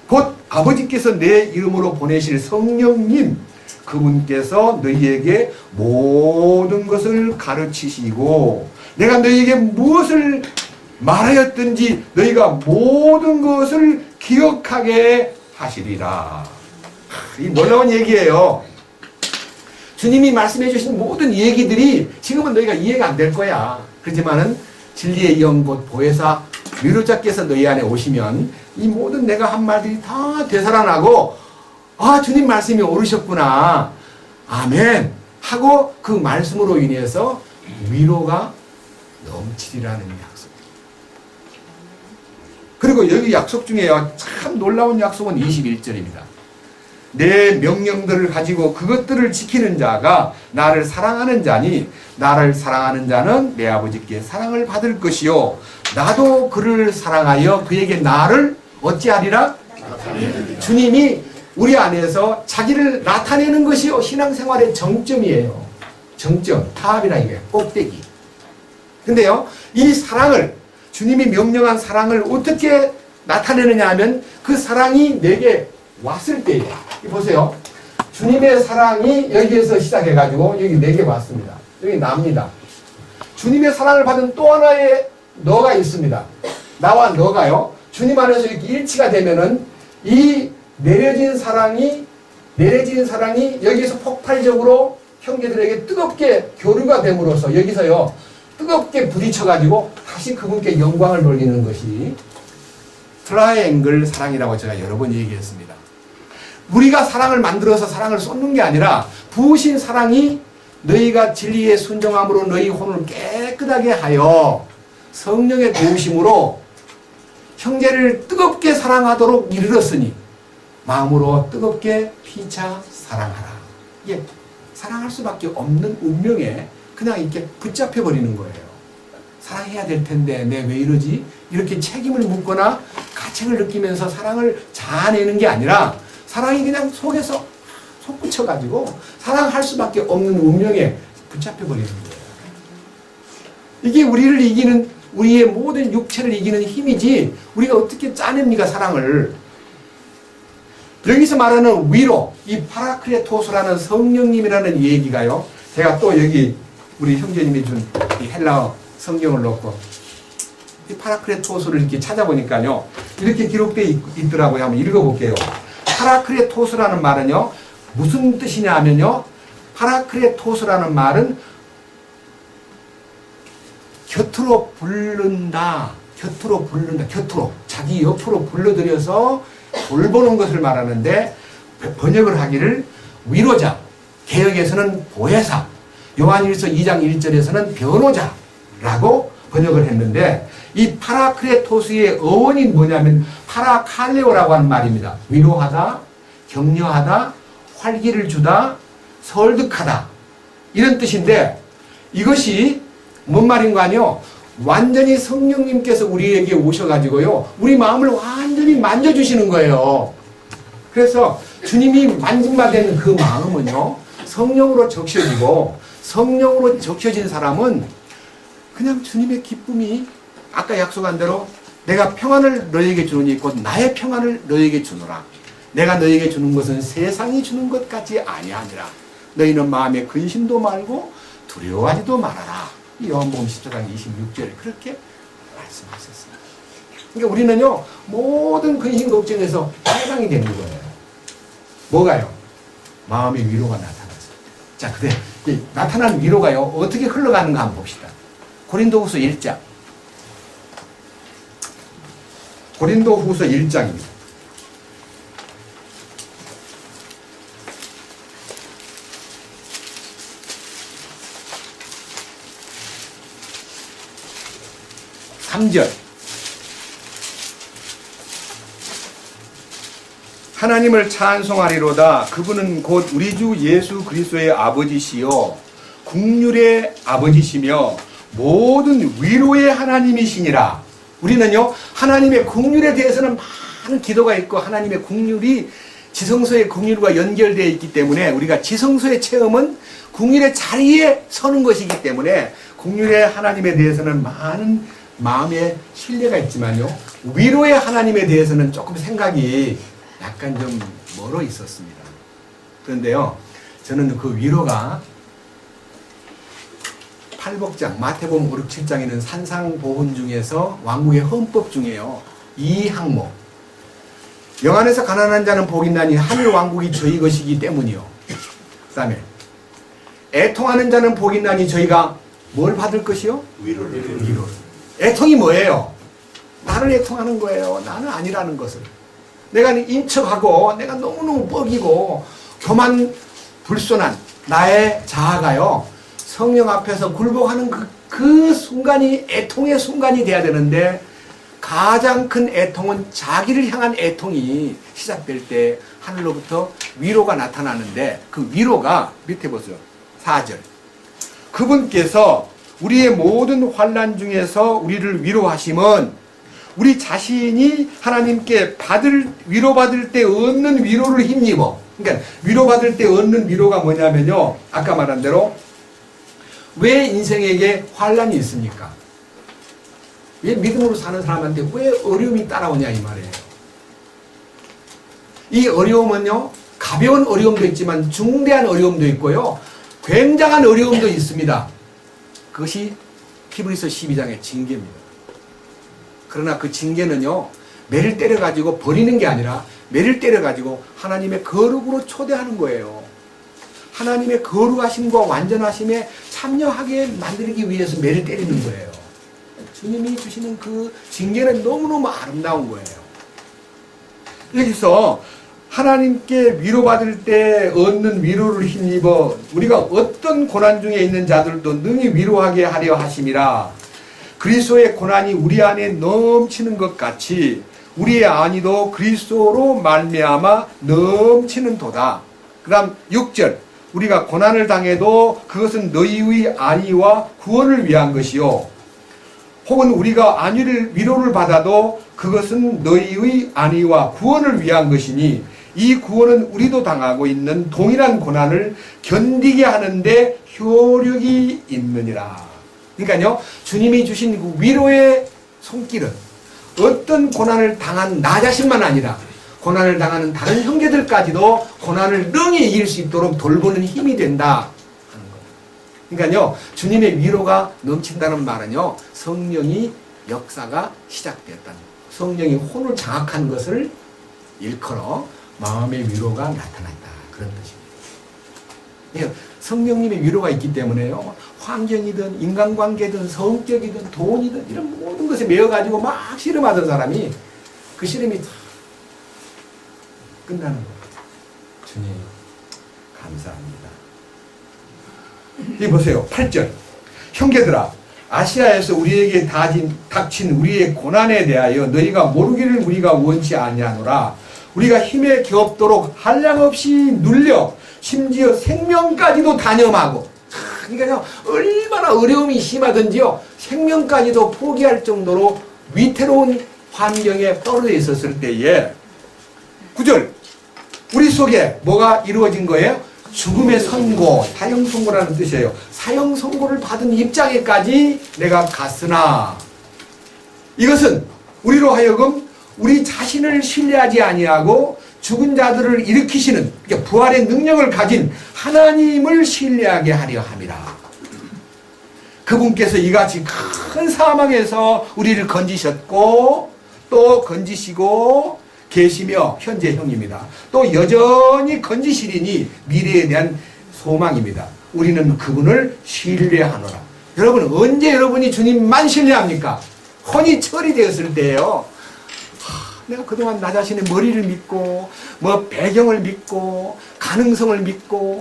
Speaker 1: 곧 아버지께서 내 이름으로 보내실 성령님, 그분께서 너희에게 모든 것을 가르치시고 내가 너희에게 무엇을 말하였든지 너희가 모든 것을 기억하게 하시리라. 이 놀라운 얘기예요. 주님이 말씀해 주신 모든 얘기들이 지금은 너희가 이해가 안 될 거야. 그렇지만은 진리의 영 곧 보혜사 위로자께서 너희 안에 오시면 이 모든 내가 한 말들이 다 되살아나고 아, 주님 말씀이 옳으셨구나. 아멘. 하고 그 말씀으로 인해서 위로가 넘치리라는 약속. 그리고 여기 약속 중에요. 참 놀라운 약속은 21절입니다. 내 명령들을 가지고 그것들을 지키는 자가 나를 사랑하는 자니 나를 사랑하는 자는 내 아버지께 사랑을 받을 것이요 나도 그를 사랑하여 그에게 나를 어찌하리라? 주님이 우리 안에서 자기를 나타내는 것이 신앙생활의 정점이에요. 정점, 탑이라 이게 꼭대기. 근데요, 이 사랑을 주님이 명령한 사랑을 어떻게 나타내느냐 하면 그 사랑이 내게 왔을 때예요. 보세요. 주님의 사랑이 여기에서 시작해가지고 여기 내게 왔습니다. 여기 납니다. 주님의 사랑을 받은 또 하나의 너가 있습니다. 나와 너가요. 주님 안에서 이렇게 일치가 되면은 이 내려진 사랑이 여기서 폭발적으로 형제들에게 뜨겁게 교류가 됨으로써 여기서요 뜨겁게 부딪혀가지고 다시 그분께 영광을 돌리는 것이 트라이앵글 사랑이라고 제가 여러 번 얘기했습니다. 우리가 사랑을 만들어서 사랑을 쏟는 게 아니라 부으신 사랑이 너희가 진리에 순종함으로 너희 혼을 깨끗하게 하여 성령의 도우심으로 형제를 뜨겁게 사랑하도록 이르렀으니 마음으로 뜨겁게 피차 사랑하라. 이게 사랑할 수밖에 없는 운명에 그냥 이렇게 붙잡혀 버리는 거예요. 사랑해야 될 텐데 내 왜 이러지? 이렇게 책임을 묻거나 가책을 느끼면서 사랑을 자아내는 게 아니라 사랑이 그냥 속에서 솟구쳐가지고 사랑할 수밖에 없는 운명에 붙잡혀 버리는 거예요. 이게 우리를 이기는 우리의 모든 육체를 이기는 힘이지 우리가 어떻게 짜냅니까 사랑을. 여기서 말하는 위로, 이 파라크레토스라는 성령님이라는 얘기가요. 제가 또 여기 우리 형제님이 준 이 헬라어 성경을 놓고 이 파라크레토스를 이렇게 찾아보니까요. 이렇게 기록되어 있더라고요. 한번 읽어볼게요. 파라크레토스라는 말은요. 무슨 뜻이냐 하면요. 파라크레토스라는 말은 곁으로 부른다. 곁으로. 자기 옆으로 불러들여서 돌보는 것을 말하는데 번역을 하기를 위로자, 개역에서는 보혜사, 요한일서 2장 1절에서는 변호자라고 번역을 했는데 이 파라크레토스의 어원이 뭐냐면 파라칼레오라고 하는 말입니다. 위로하다, 격려하다, 활기를 주다, 설득하다 이런 뜻인데 이것이 뭔 말인 거 아니요? 완전히 성령님께서 우리에게 오셔가지고요 우리 마음을 완전히 만져주시는 거예요. 그래서 주님이 만짐받은 그 마음은요 성령으로 적셔지고 성령으로 적셔진 사람은 그냥 주님의 기쁨이 아까 약속한 대로 내가 평안을 너희에게 주노니 곧 나의 평안을 너희에게 주노라. 내가 너희에게 주는 것은 세상이 주는 것 같이 아니하니라. 너희는 마음에 근심도 말고 두려워하지도 말아라. 이 요한복음 14장 26절에 그렇게 말씀하셨습니다. 그러니까 우리는요 모든 근심 걱정에서 해방이 되는 거예요. 뭐가요? 마음의 위로가 나타나서. 자, 근데 나타난 위로가요 어떻게 흘러가는가 한번 봅시다. 고린도후서 1장. 고린도후서 1장입니다. 3절. 하나님을 찬송하리로다. 그분은 곧 우리 주 예수 그리스도의 아버지시요 국률의 아버지시며 모든 위로의 하나님이시니라. 우리는요, 하나님의 국률에 대해서는 많은 기도가 있고 하나님의 국률이 지성소의 국률과 연결되어 있기 때문에 우리가 지성소의 체험은 국률의 자리에 서는 것이기 때문에 국률의 하나님에 대해서는 많은 마음의 신뢰가 있지만요, 위로의 하나님에 대해서는 조금 생각이 약간 좀 멀어 있었습니다. 그런데요, 저는 그 위로가 팔복장, 마태복음 5, 6, 7장에 있는 산상보훈 중에서 왕국의 헌법 중에요, 이 항목, 영 안에서 가난한 자는 복이 있나니 하늘 왕국이 저희 것이기 때문이요. 그 다음에 애통하는 자는 복이 있나니 저희가 뭘 받을 것이요? 위로를. 애통이 뭐예요? 나를 애통하는 거예요. 나는 아니라는 것을. 내가 인척하고 내가 너무너무 뻐기고 교만 불손한 나의 자아가요, 성령 앞에서 굴복하는 그 순간이 애통의 순간이 돼야 되는데, 가장 큰 애통은 자기를 향한 애통이 시작될 때 하늘로부터 위로가 나타나는데, 그 위로가 밑에 보세요. 4절. 그분께서 우리의 모든 환난 중에서 우리를 위로하심은 우리 자신이 하나님께 위로받을 때 얻는 위로를 힘입어. 그러니까 위로받을 때 얻는 위로가 뭐냐면요, 아까 말한 대로 왜 인생에게 환난이 있습니까? 왜 믿음으로 사는 사람한테 왜 어려움이 따라오냐 이 말이에요. 이 어려움은요, 가벼운 어려움도 있지만 중대한 어려움도 있고요, 굉장한 어려움도 있습니다. 그것이 히브리서 12장의 징계입니다. 그러나 그 징계는요, 매를 때려가지고 버리는 게 아니라 매를 때려가지고 하나님의 거룩으로 초대하는 거예요. 하나님의 거룩하심과 완전하심에 참여하게 만들기 위해서 매를 때리는 거예요. 주님이 주시는 그 징계는 너무너무 아름다운 거예요. 여기서 하나님께 위로받을 때 얻는 위로를 힘입어 우리가 어떤 고난 중에 있는 자들도 능히 위로하게 하려 하심이라. 그리스도의 고난이 우리 안에 넘치는 것 같이 우리의 안위도 그리스도로 말미암아 넘치는 도다. 그 다음 6절. 우리가 고난을 당해도 그것은 너희의 안위와 구원을 위한 것이요, 혹은 우리가 위로를 받아도 그것은 너희의 안위와 구원을 위한 것이니 이 구원은 우리도 당하고 있는 동일한 고난을 견디게 하는데 효력이 있느니라. 그러니까요, 주님이 주신 그 위로의 손길은 어떤 고난을 당한 나 자신만 아니라 고난을 당하는 다른 형제들까지도 고난을 능히 이길 수 있도록 돌보는 힘이 된다 하는 거예요. 그러니까요, 주님의 위로가 넘친다는 말은요, 성령이 역사가 시작되었다는 거예요. 성령이 혼을 장악한 것을 일컬어 마음의 위로가 나타난다, 그런 뜻입니다. 성령님의 위로가 있기 때문에요, 환경이든 인간관계든 성격이든 돈이든 이런 모든 것에 매여가지고 막 씨름하던 사람이 그 씨름이 끝나는 거예요. 주님 감사합니다. 여기 보세요. 8절. 형제들아, 아시아에서 우리에게 닥친 우리의 고난에 대하여 너희가 모르기를 우리가 원치 아니하노라. 우리가 힘에 겨없도록 한량없이 눌려 심지어 생명까지도 단념하고, 그러니까요, 얼마나 어려움이 심하든지요, 생명까지도 포기할 정도로 위태로운 환경에 떨어져 있었을 때에 9절. 우리 속에 뭐가 이루어진 거예요? 죽음의 선고, 사형 선고라는 뜻이에요. 사형 선고를 받은 입장에까지 내가 갔으나, 이것은 우리로 하여금 우리 자신을 신뢰하지 아니하고 죽은 자들을 일으키시는, 그러니까 부활의 능력을 가진 하나님을 신뢰하게 하려 함이라. 그분께서 이같이 큰 사망에서 우리를 건지셨고 또 건지시고 계시며 현재형입니다. 또 여전히 건지시리니 미래에 대한 소망입니다. 우리는 그분을 신뢰하노라. 여러분, 언제 여러분이 주님만 신뢰합니까? 혼이 처리되었을 때예요. 내가 그동안 나 자신의 머리를 믿고 뭐 배경을 믿고 가능성을 믿고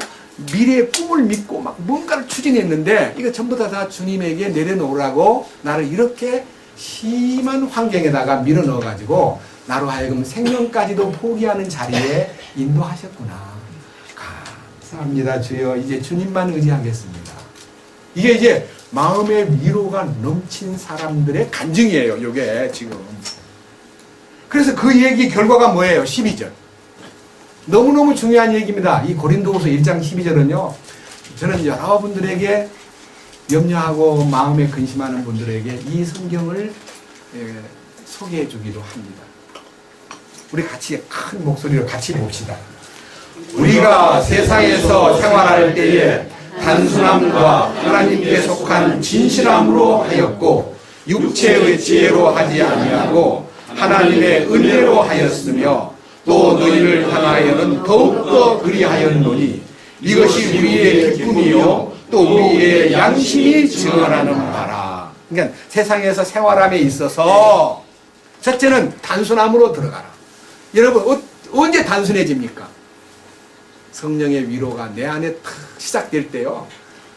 Speaker 1: 미래의 꿈을 믿고 막 뭔가를 추진했는데, 이거 전부 다 주님에게 내려놓으라고 나를 이렇게 심한 환경에다가 밀어넣어 가지고 나로 하여금 생명까지도 포기하는 자리에 인도하셨구나. 감사합니다 주여. 이제 주님만 의지하겠습니다. 이게 이제 마음의 위로가 넘친 사람들의 간증이에요. 이게 지금. 그래서 그 얘기 결과가 뭐예요? 12절. 너무너무 중요한 얘기입니다. 이 고린도후서 1장 12절은요. 저는 여러분들에게 염려하고 마음에 근심하는 분들에게 이 성경을 소개해 주기도 합니다. 우리 같이 큰 목소리로 같이 봅시다. 우리가 세상에서 생활할 때에 단순함과 하나님께 속한 진실함으로 하였고 육체의 지혜로 하지 아니하고 하나님의 은혜로 하였으며 또 너희를 향하여는 더욱더 그리하였노니 이것이 우리의 기쁨이요 또 우리의 양심이 증언하는 바라. 그러니까 세상에서 생활함에 있어서 첫째는 단순함으로 들어가라. 여러분 언제 단순해집니까? 성령의 위로가 내 안에 탁 시작될 때요.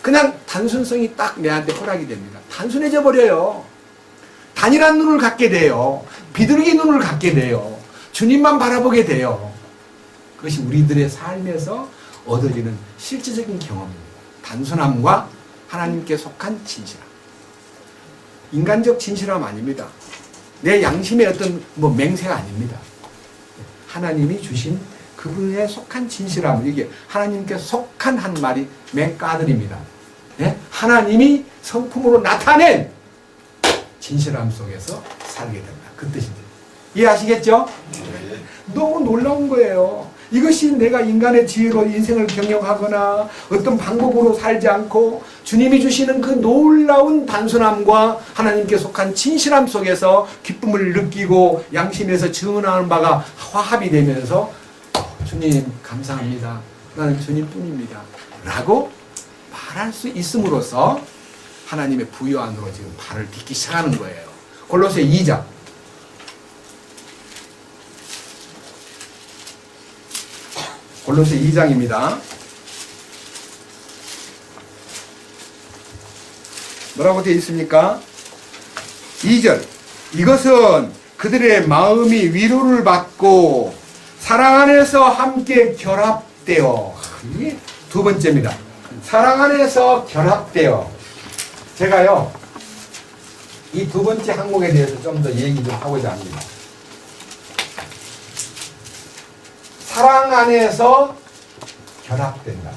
Speaker 1: 그냥 단순성이 딱 내한테 허락이 됩니다. 단순해져 버려요. 단일한 눈을 갖게 돼요. 비둘기 눈을 갖게 돼요. 주님만 바라보게 돼요. 그것이 우리들의 삶에서 얻어지는 실질적인 경험입니다. 단순함과 하나님께 속한 진실함. 인간적 진실함 아닙니다. 내 양심의 어떤 맹세가 아닙니다. 하나님이 주신 그분에 속한 진실함. 이게 하나님께 속한 한 말이 맹가들입니다. 네? 하나님이 성품으로 나타낸 진실함 속에서 살게 된다. 그 뜻입니다. 이해하시겠죠? 네. 너무 놀라운 거예요. 이것이 내가 인간의 지혜로 인생을 경영하거나 어떤 방법으로 살지 않고 주님이 주시는 그 놀라운 단순함과 하나님께 속한 진실함 속에서 기쁨을 느끼고 양심에서 증언하는 바가 화합이 되면서 주님 감사합니다. 나는 주님뿐입니다. 라고 말할 수 있음으로써 하나님의 부여 안으로 지금 발을 딛기 시작하는 거예요. 골로새 2장. 골로새 2장입니다. 뭐라고 되어 있습니까? 2절. 이것은 그들의 마음이 위로를 받고 사랑 안에서 함께 결합되어. 이게 두 번째입니다. 사랑 안에서 결합되어. 제가요, 이 두 번째 항목에 대해서 좀 더 얘기 좀 하고자 합니다. 사랑 안에서 결합된다.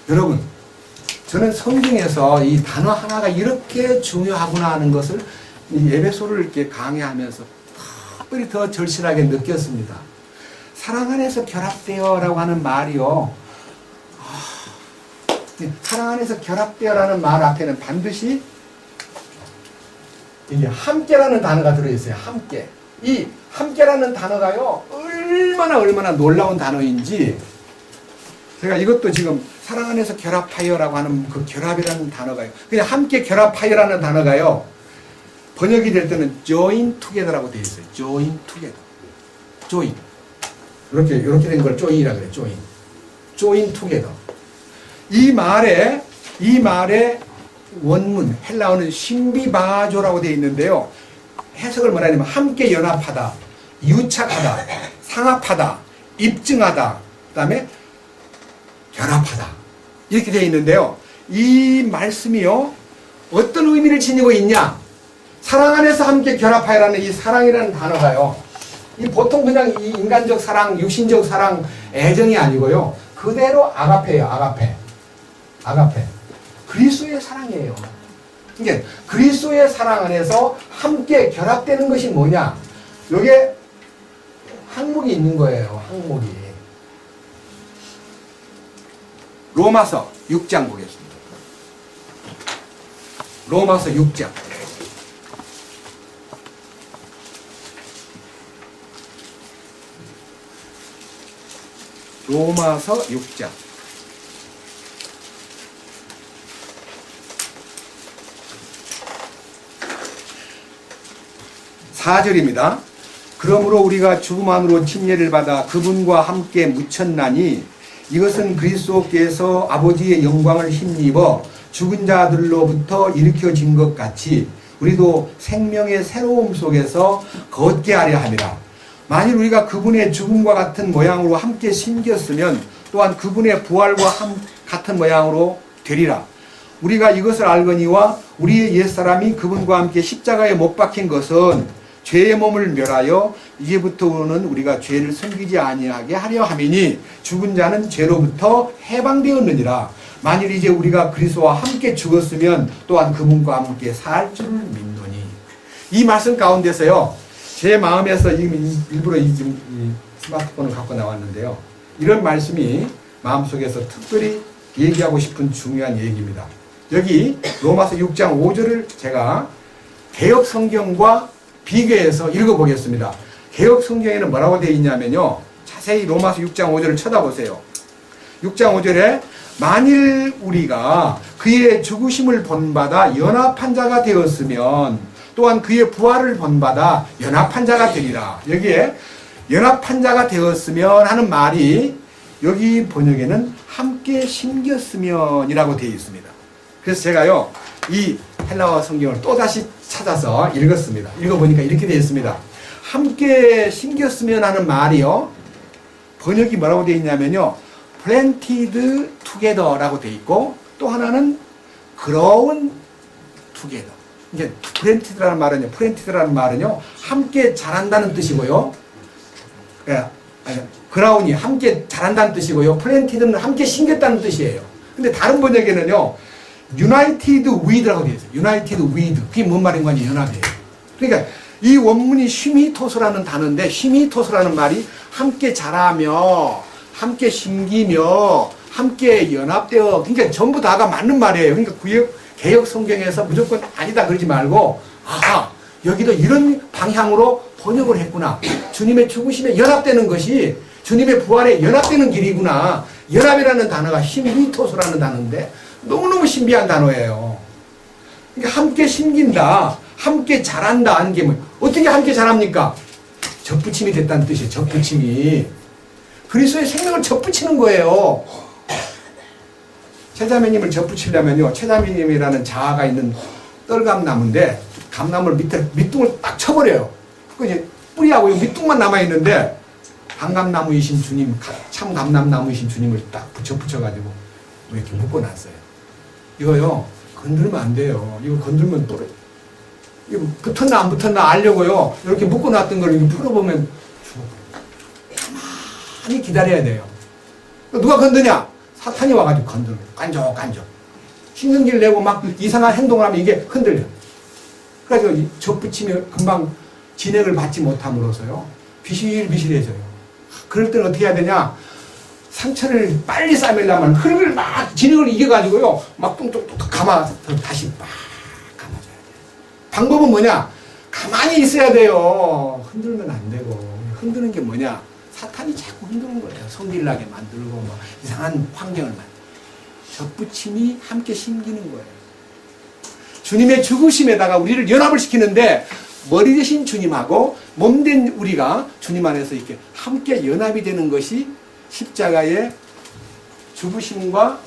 Speaker 1: 여러분, 저는 성경에서 이 단어 하나가 이렇게 중요하구나 하는 것을 이 에베소를 이렇게 강의하면서 특별히 더 절실하게 느꼈습니다. 사랑 안에서 결합되어라고 하는 말이요. 사랑 안에서 결합되어라는 말 앞에는 반드시 이게 함께라는 단어가 들어있어요. 함께. 이 함께라는 단어가요, 얼마나 놀라운 단어인지, 제가 이것도 지금 사랑 안에서 결합하여라고 하는 그 결합이라는 단어가요, 그냥 함께 결합하여라는 단어가요, 번역이 될 때는 join together라고 되어 있어요. join together. join. 이렇게 된 걸 join이라고 그래요. join together. 이 말의 원문, 헬라어는 신비바조라고 되어 있는데요. 해석을 뭐냐면 함께 연합하다, 유착하다, 상합하다, 입증하다, 그 다음에 결합하다, 이렇게 되어 있는데요. 이 말씀이요, 어떤 의미를 지니고 있냐? 사랑 안에서 함께 결합하여라는 이 사랑이라는 단어가요, 이 보통 그냥 이 인간적 사랑, 육신적 사랑, 애정이 아니고요, 그대로 아가페예요. 아가페. 그리스도의 사랑이에요. 이게 그리스도의 사랑 안에서 함께 결합되는 것이 뭐냐? 여기에 항목이 있는 거예요. 항목이. 로마서 6장 보겠습니다. 로마서 6장. 로마서 6장. 4절입니다. 그러므로 우리가 죽음 안으로 침례를 받아 그분과 함께 묻혔나니 이것은 그리스도께서 아버지의 영광을 힘입어 죽은 자들로부터 일으켜진 것 같이 우리도 생명의 새로움 속에서 걷게 하려 함이라. 만일 우리가 그분의 죽음과 같은 모양으로 함께 심겼으면 또한 그분의 부활과 같은 모양으로 되리라. 우리가 이것을 알거니와 우리의 옛사람이 그분과 함께 십자가에 못 박힌 것은 죄의 몸을 멸하여 이제부터는 우리가 죄를 섬기지 아니하게 하려 함이니 죽은 자는 죄로부터 해방되었느니라. 만일 이제 우리가 그리스도와 함께 죽었으면 또한 그분과 함께 살 줄을 믿노니. 이 말씀 가운데서요, 제 마음에서 일부러 이 스마트폰을 갖고 나왔는데요, 이런 말씀이 마음속에서 특별히 얘기하고 싶은 중요한 얘기입니다. 여기 로마서 6장 5절을 제가 개역 성경과 비교해서 읽어보겠습니다. 개역 성경에는 뭐라고 되어 있냐면요, 자세히 로마서 6장 5절을 쳐다보세요. 6장 5절에 만일 우리가 그의 죽으심을 본받아 연합한 자가 되었으면 또한 그의 부활을 본받아 연합한 자가 되리라. 여기에 연합한 자가 되었으면 하는 말이 여기 번역에는 함께 심겼으면 이라고 되어 있습니다. 그래서 제가요, 이 헬라어 성경을 또다시 찾아서 읽었습니다. 읽어보니까 이렇게 되어 있습니다. 함께 심겼으면 하는 말이요, 번역이 뭐라고 되어 있냐면요, planted together라고 되어 있고, 또 하나는 grown together. 이제 planted라는 말은요, 함께 자란다는 뜻이고요. 그라운이 함께 자란다는 뜻이고요. planted는 함께 심겼다는 뜻이에요. 근데 다른 번역에는요, united with라고 되어 있어요. united with. 그게 뭔 말인 거니? 연합이에요. 그러니까 이 원문이 쉼이토스라는 단어인데, 쉼이토스라는 말이 함께 자라며, 함께 심기며, 함께 연합되어, 그러니까 전부 다가 맞는 말이에요. 그러니까 개역 성경에서 무조건 아니다 그러지 말고, 아하, 여기도 이런 방향으로 번역을 했구나. 주님의 죽으심에 연합되는 것이 주님의 부활에 연합되는 길이구나. 연합이라는 단어가 쉼이토스라는 단어인데 너무너무 신비한 단어예요. 그러니까 함께 심긴다, 함께 자란다 하는 게 뭐, 어떻게 함께 자랍니까? 접붙임이 됐다는 뜻이에요. 접붙임이. 그리스도의 생명을 접붙이는 거예요. 최자매님을 접붙이려면요, 최자매님이라는 자아가 있는 떨감나무인데, 감나무를 밑둥을 딱 쳐버려요. 그 이제 뿌리하고 밑둥만 남아있는데, 반감나무이신 주님, 참 감람나무이신 주님을 딱 붙여가지고 이렇게 묶어놨어요. 이거요, 건들면 안 돼요. 이거 건들면 또, 이거 붙었나 안 붙었나 알려고요, 이렇게 묶어놨던 걸 이렇게 풀어보면 죽어. 가만히 기다려야 돼요. 누가 건드냐? 사탄이 와가지고 건드려. 간적. 신경질 내고 막 이상한 행동을 하면 이게 흔들려. 그래가지고 접붙이며 금방 진액을 받지 못함으로써요, 비실비실해져요. 그럴 때는 어떻게 해야 되냐? 상처를 빨리 싸매려면 흐름을 막 진액을 이겨가지고요, 막 뚱뚱뚱 감아서 다시 막 감아줘야 돼요. 방법은 뭐냐? 가만히 있어야 돼요. 흔들면 안 되고. 흔드는 게 뭐냐? 사탄이 자꾸 흔드는 거예요. 성질나게 만들고 뭐 이상한 환경을 만들고. 접붙임이 함께 심기는 거예요. 주님의 죽으심에다가 우리를 연합을 시키는데, 머리 대신 주님하고 몸된 우리가 주님 안에서 이렇게 함께 연합이 되는 것이 십자가의 죽으심과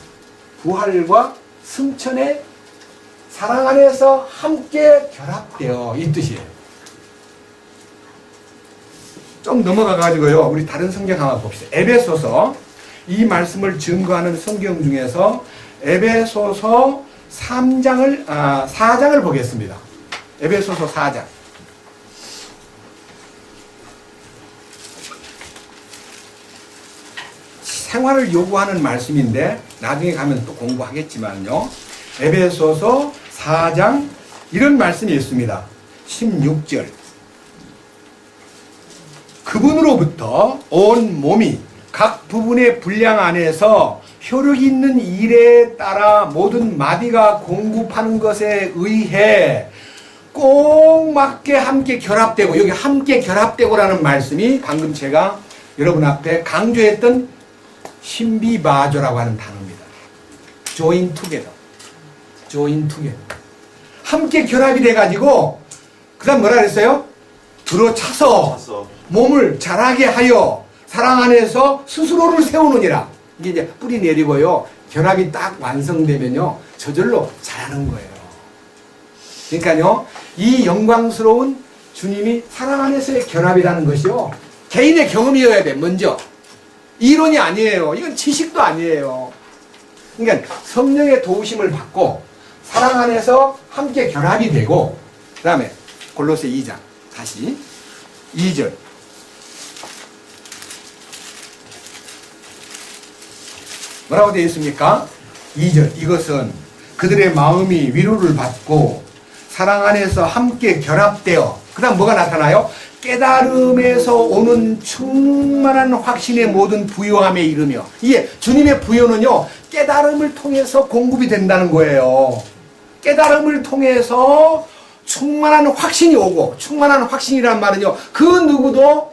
Speaker 1: 부활과 승천의 사랑 안에서 함께 결합되어 이 뜻이에요. 좀 넘어가가지고요, 우리 다른 성경 한번 봅시다. 에베소서, 이 말씀을 증거하는 성경 중에서 에베소서 4장을 보겠습니다. 에베소서 4장. 생활을 요구하는 말씀인데 나중에 가면 또 공부하겠지만요, 에베소서 4장 이런 말씀이 있습니다. 16절. 그분으로부터 온 몸이 각 부분의 분량 안에서 효력 있는 일에 따라 모든 마디가 공급하는 것에 의해 꼭 맞게 함께 결합되고, 여기 함께 결합되고라는 말씀이 방금 제가 여러분 앞에 강조했던 신비마조라고 하는 단어입니다. join together. join together. 함께 결합이 돼가지고, 그 다음 뭐라 그랬어요? 들어차서 몸을 자라게 하여 사랑 안에서 스스로를 세우느니라. 이게 이제 뿌리 내리고요, 결합이 딱 완성되면요, 저절로 잘하는 거예요. 그러니까요, 이 영광스러운 주님이 사랑 안에서의 결합이라는 것이요, 개인의 경험이어야 돼. 먼저 이론이 아니에요. 이건 지식도 아니에요. 그러니까 성령의 도우심을 받고 사랑 안에서 함께 결합이 되고, 그 다음에 골로새 2장 다시 2절 뭐라고 되어 있습니까? 2절 이것은 그들의 마음이 위로를 받고 사랑 안에서 함께 결합되어, 그 다음 뭐가 나타나요? 깨달음에서 오는 충만한 확신의 모든 부요함에 이르며. 이게 주님의 부요는요, 깨달음을 통해서 공급이 된다는 거예요. 깨달음을 통해서 충만한 확신이 오고, 충만한 확신이란 말은요, 그 누구도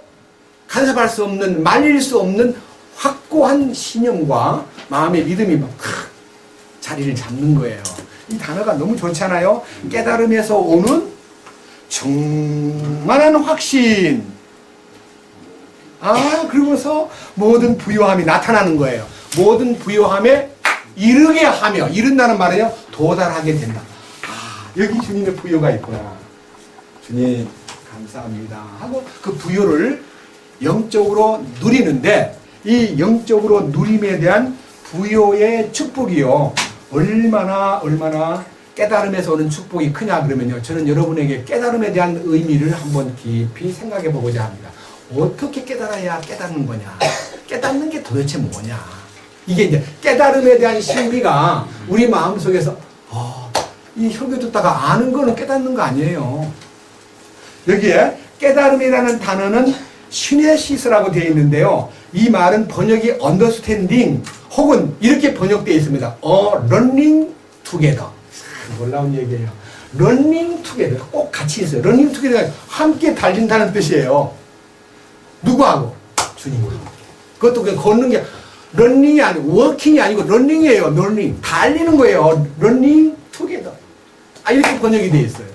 Speaker 1: 간섭할 수 없는, 말릴 수 없는 확고한 신념과 마음의 믿음이 막 자리를 잡는 거예요. 이 단어가 너무 좋잖아요. 깨달음에서 오는 충만한 확신. 그러면서 모든 부요함이 나타나는 거예요. 모든 부요함에 이르게 하며, 이른다는 말은요, 도달하게 된다. 여기 주님의 부요가 있구나. 주님 감사합니다 하고 그 부요를 영적으로 누리는데, 이 영적으로 누림에 대한 부요의 축복이요, 얼마나 깨달음에서 오는 축복이 크냐 그러면요, 저는 여러분에게 깨달음에 대한 의미를 한번 깊이 생각해 보고자 합니다. 어떻게 깨달아야 깨닫는 거냐, 깨닫는 게 도대체 뭐냐. 이게 이제 깨달음에 대한 신비가 우리 마음속에서 이 설교 듣다가 아는 거는 깨닫는 거 아니에요. 여기에 깨달음이라는 단어는 시네시스라고 되어 있는데요, 이 말은 번역이 understanding 혹은 이렇게 번역되어 있습니다. learning together. 놀라운 얘기예요. running together. 꼭 같이 있어요. running together. 함께 달린다는 뜻이에요. 누구하고? 주님하고. 그것도 그냥 걷는 게 running이 아니고 walking이 아니고 running이에요. running. 달리는 거예요. running together. 이렇게 번역이 되어 있어요.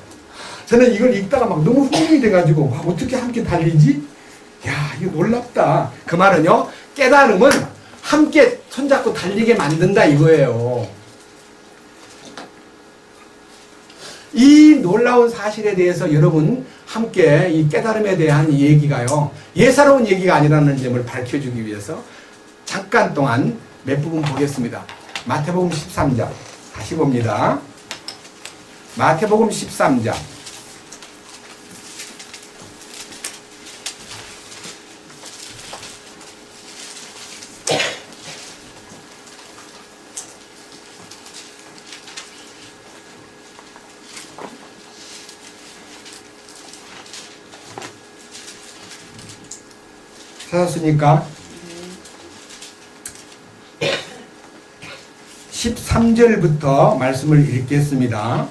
Speaker 1: 저는 이걸 읽다가 막 너무 흥분이 돼가지고 어떻게 함께 달리지? 야, 이거 놀랍다. 그 말은요, 깨달음은 함께 손잡고 달리게 만든다 이거예요. 이 놀라운 사실에 대해서 여러분 함께 이 깨달음에 대한 얘기가요, 예사로운 얘기가 아니라는 점을 밝혀주기 위해서 잠깐 동안 몇 부분 보겠습니다. 마태복음 13장 다시 봅니다. 마태복음 13장 찾았습니까? 13절부터 말씀을 읽겠습니다.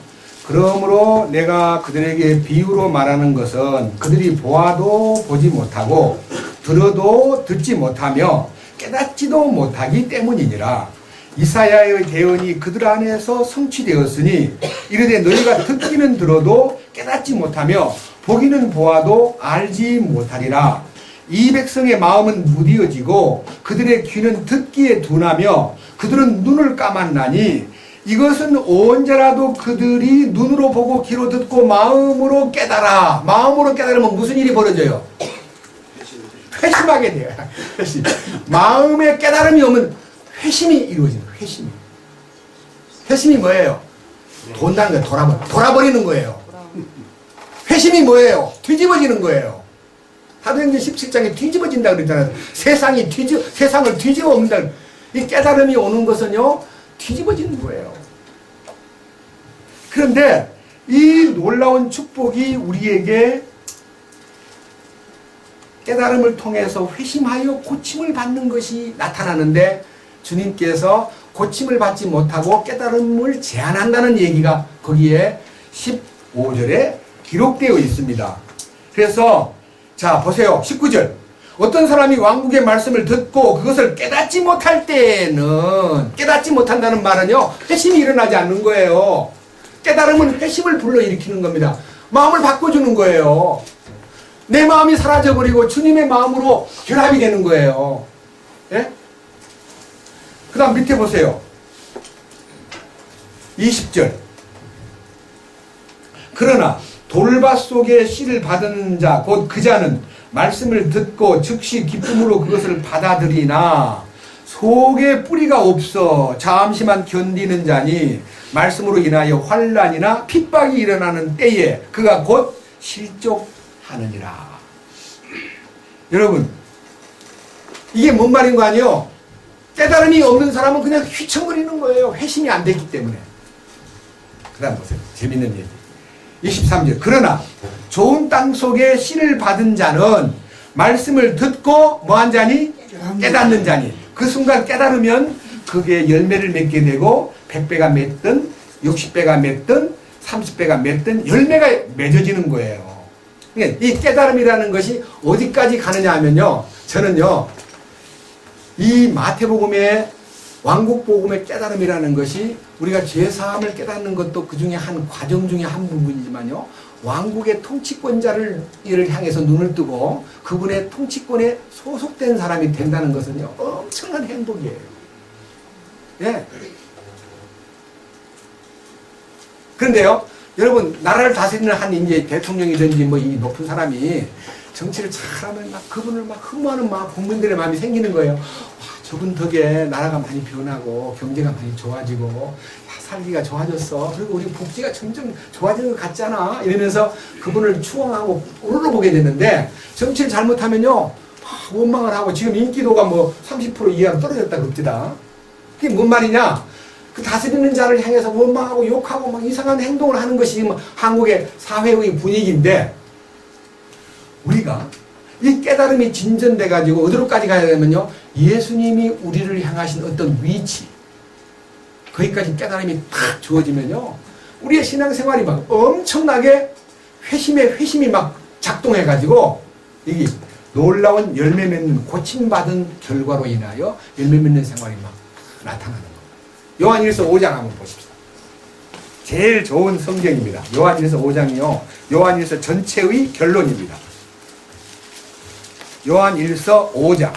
Speaker 1: 그러므로 내가 그들에게 비유로 말하는 것은 그들이 보아도 보지 못하고 들어도 듣지 못하며 깨닫지도 못하기 때문이니라. 이사야의 대언이 그들 안에서 성취되었으니 이르되 너희가 듣기는 들어도 깨닫지 못하며 보기는 보아도 알지 못하리라. 이 백성의 마음은 무디어지고 그들의 귀는 듣기에 둔하며 그들은 눈을 감았나니 이것은 언제라도 그들이 눈으로 보고 귀로 듣고 마음으로 깨달아. 마음으로 깨달으면 무슨 일이 벌어져요? 회심하게 돼요. 회심. 마음에 깨달음이 오면 회심이 이루어져요. 회심이. 회심이 뭐예요? 돈다는 거예요. 돌아버리는 거예요. 회심이 뭐예요? 뒤집어지는 거예요. 사도행전 17장에 뒤집어진다 그랬잖아요. 세상을 뒤집어 엎는다. 이 깨달음이 오는 것은요, 뒤집어지는 거예요. 그런데 이 놀라운 축복이 우리에게 깨달음을 통해서 회심하여 고침을 받는 것이 나타나는데, 주님께서 고침을 받지 못하고 깨달음을 제한한다는 얘기가 거기에 15절에 기록되어 있습니다. 그래서 자 보세요. 19절. 어떤 사람이 왕국의 말씀을 듣고 그것을 깨닫지 못할 때는, 깨닫지 못한다는 말은요, 회심이 일어나지 않는 거예요. 깨달음은 회심을 불러일으키는 겁니다. 마음을 바꿔주는 거예요. 내 마음이 사라져버리고 주님의 마음으로 결합이 되는 거예요. 예? 그 다음 밑에 보세요. 20절. 그러나 돌밭 속에 씨를 받은 자 곧 그 자는 말씀을 듣고 즉시 기쁨으로 그것을 받아들이나 속에 뿌리가 없어 잠시만 견디는 자니 말씀으로 인하여 환난이나 핍박이 일어나는 때에 그가 곧 실족하느니라. 여러분, 이게 뭔 말인 거 아니에요? 깨달음이 없는 사람은 그냥 휘청거리는 거예요. 회심이 안 됐기 때문에. 그 다음 보세요. 재밌는 얘기. 23절. 그러나 좋은 땅 속에 씨를 받은 자는 말씀을 듣고 뭐한 자니? 깨닫는 자니. 그 순간 깨달으면 그게 열매를 맺게 되고 100배가 맺든 60배가 맺든 30배가 맺든 열매가 맺어지는 거예요. 그러니까 이 깨달음이라는 것이 어디까지 가느냐 하면요. 저는요. 이 마태복음의 왕국복음의 깨달음이라는 것이 우리가 죄사함을 깨닫는 것도 그 중에 한 과정 중에 한 부분이지만요. 왕국의 통치권자를 이를 향해서 눈을 뜨고 그분의 통치권에 소속된 사람이 된다는 것은요. 엄청난 행복이에요. 예. 그런데요. 여러분 나라를 다스리는 한 이제 대통령이든지 뭐 이 높은 사람이 정치를 잘하면 막 그분을 막 흠모하는 막 국민들의 마음이 생기는 거예요. 와, 저분 덕에 나라가 많이 변하고 경제가 많이 좋아지고 살기가 좋아졌어. 그리고 우리 복지가 점점 좋아지는 것 같잖아. 이러면서 그분을 추앙하고 우러러 보게 되는데 정치를 잘못하면요. 원망을 하고 지금 인기도가 뭐 30% 이하로 떨어졌다 그럽니다. 그게 뭔 말이냐? 그 다스리는 자를 향해서 원망하고 욕하고 막 이상한 행동을 하는 것이 한국의 사회의 분위기인데 우리가 이 깨달음이 진전돼 가지고 어디로까지 가야 되면요. 예수님이 우리를 향하신 어떤 위치 거기까지 깨달음이 탁 주어지면요. 우리의 신앙생활이 막 엄청나게 회심이 막 작동해 가지고 이게 놀라운 열매 맺는 고침받은 결과로 인하여 열매 맺는 생활이 막 나타나는 겁니다. 요한일서 5장 한번 보십시다. 제일 좋은 성경입니다. 요한일서 5장이요. 요한일서 전체의 결론입니다. 요한일서 5장.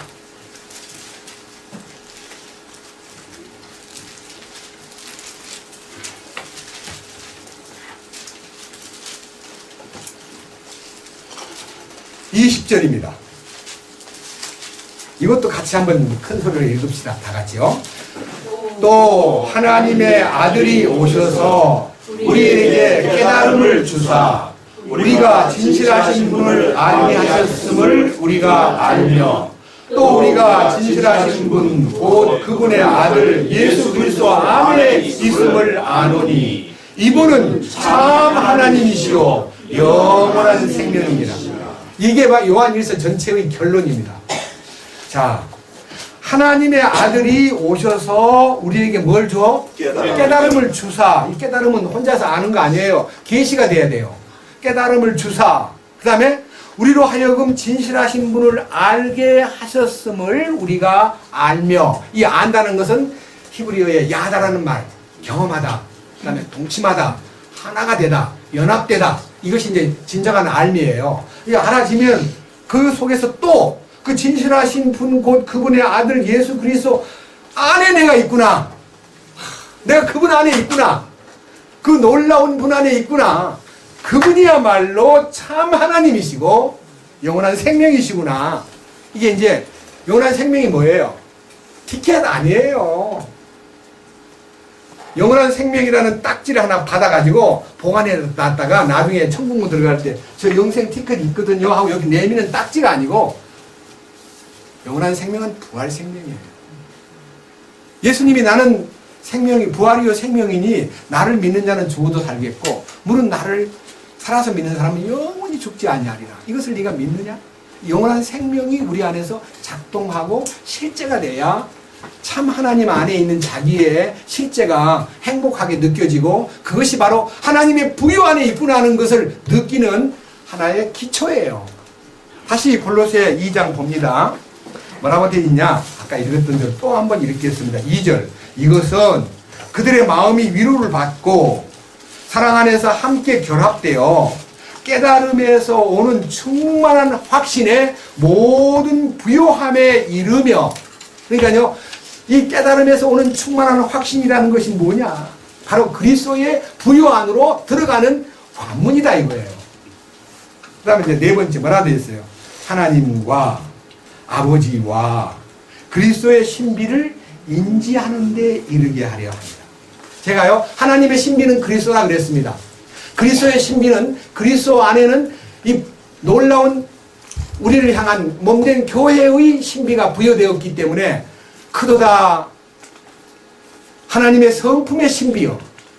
Speaker 1: (20절입니다) 이것도 같이 한번 큰 소리로 읽읍시다. 다 같이요. 또 하나님의 아들이 오셔서 우리에게 깨달음을 주사 우리가 진실하신 분을 알게 하셨음을 우리가 알며 또 우리가 진실하신 분 곧 그분의 아들 예수 그리스도 안에 있음을 아노니 이분은 참 하나님이시요 영원한 생명입니다. 이게 요한일서 전체의 결론입니다. 자, 하나님의 아들이 오셔서 우리에게 뭘 줘? 깨달음을 주사. 이 깨달음은 혼자서 아는 거 아니에요. 계시가 돼야 돼요. 깨달음을 주사. 그 다음에 우리로 하여금 진실하신 분을 알게 하셨음을 우리가 알며, 이 안다는 것은 히브리어의 야다라는 말, 경험하다, 그 다음에 동침하다, 하나가 되다, 연합되다. 이것이 이제 진정한 알미예요. 이게 알아지면 그 속에서 또 그 진실하신 분 곧 그분의 아들 예수 그리스도 안에 내가 있구나. 내가 그분 안에 있구나. 그 놀라운 분 안에 있구나. 그분이야말로 참 하나님이시고 영원한 생명이시구나. 이게 이제 영원한 생명이 뭐예요? 티켓 아니에요. 영원한 생명이라는 딱지를 하나 받아가지고 보관해 놨다가 나중에 천국문 들어갈 때 저 영생 티켓 있거든요 하고 여기 내미는 딱지가 아니고 영원한 생명은 부활 생명이에요. 예수님이 나는 생명이 부활이요 생명이니 나를 믿는 자는 죽어도 살겠고 물은 나를 살아서 믿는 사람은 영원히 죽지 아니하리라. 이것을 네가 믿느냐? 영원한 생명이 우리 안에서 작동하고 실제가 돼야 참 하나님 안에 있는 자기의 실제가 행복하게 느껴지고 그것이 바로 하나님의 부요 안에 있구나 하는 것을 느끼는 하나의 기초예요. 다시 골로새 2장 봅니다. 뭐라고 되어 있냐? 아까 읽었던 대로 또 한 번 읽겠습니다. 2절. 이것은 그들의 마음이 위로를 받고 사랑 안에서 함께 결합되어 깨달음에서 오는 충만한 확신의 모든 부요함에 이르며, 그러니까요, 이 깨달음에서 오는 충만한 확신이라는 것이 뭐냐? 바로 그리스도의 부요 안으로 들어가는 관문이다 이거예요. 그 다음에 이제 네 번째 뭐라 되어 있어요? 하나님과 아버지와 그리스도의 신비를 인지하는 데 이르게 하려 합니다. 제가요, 하나님의 신비는 그리스도라 그랬습니다. 그리스도의 신비는 그리스도 안에는 이 놀라운 우리를 향한 몸된 교회의 신비가 부여되었기 때문에 크도다 하나님의 성품의 신비요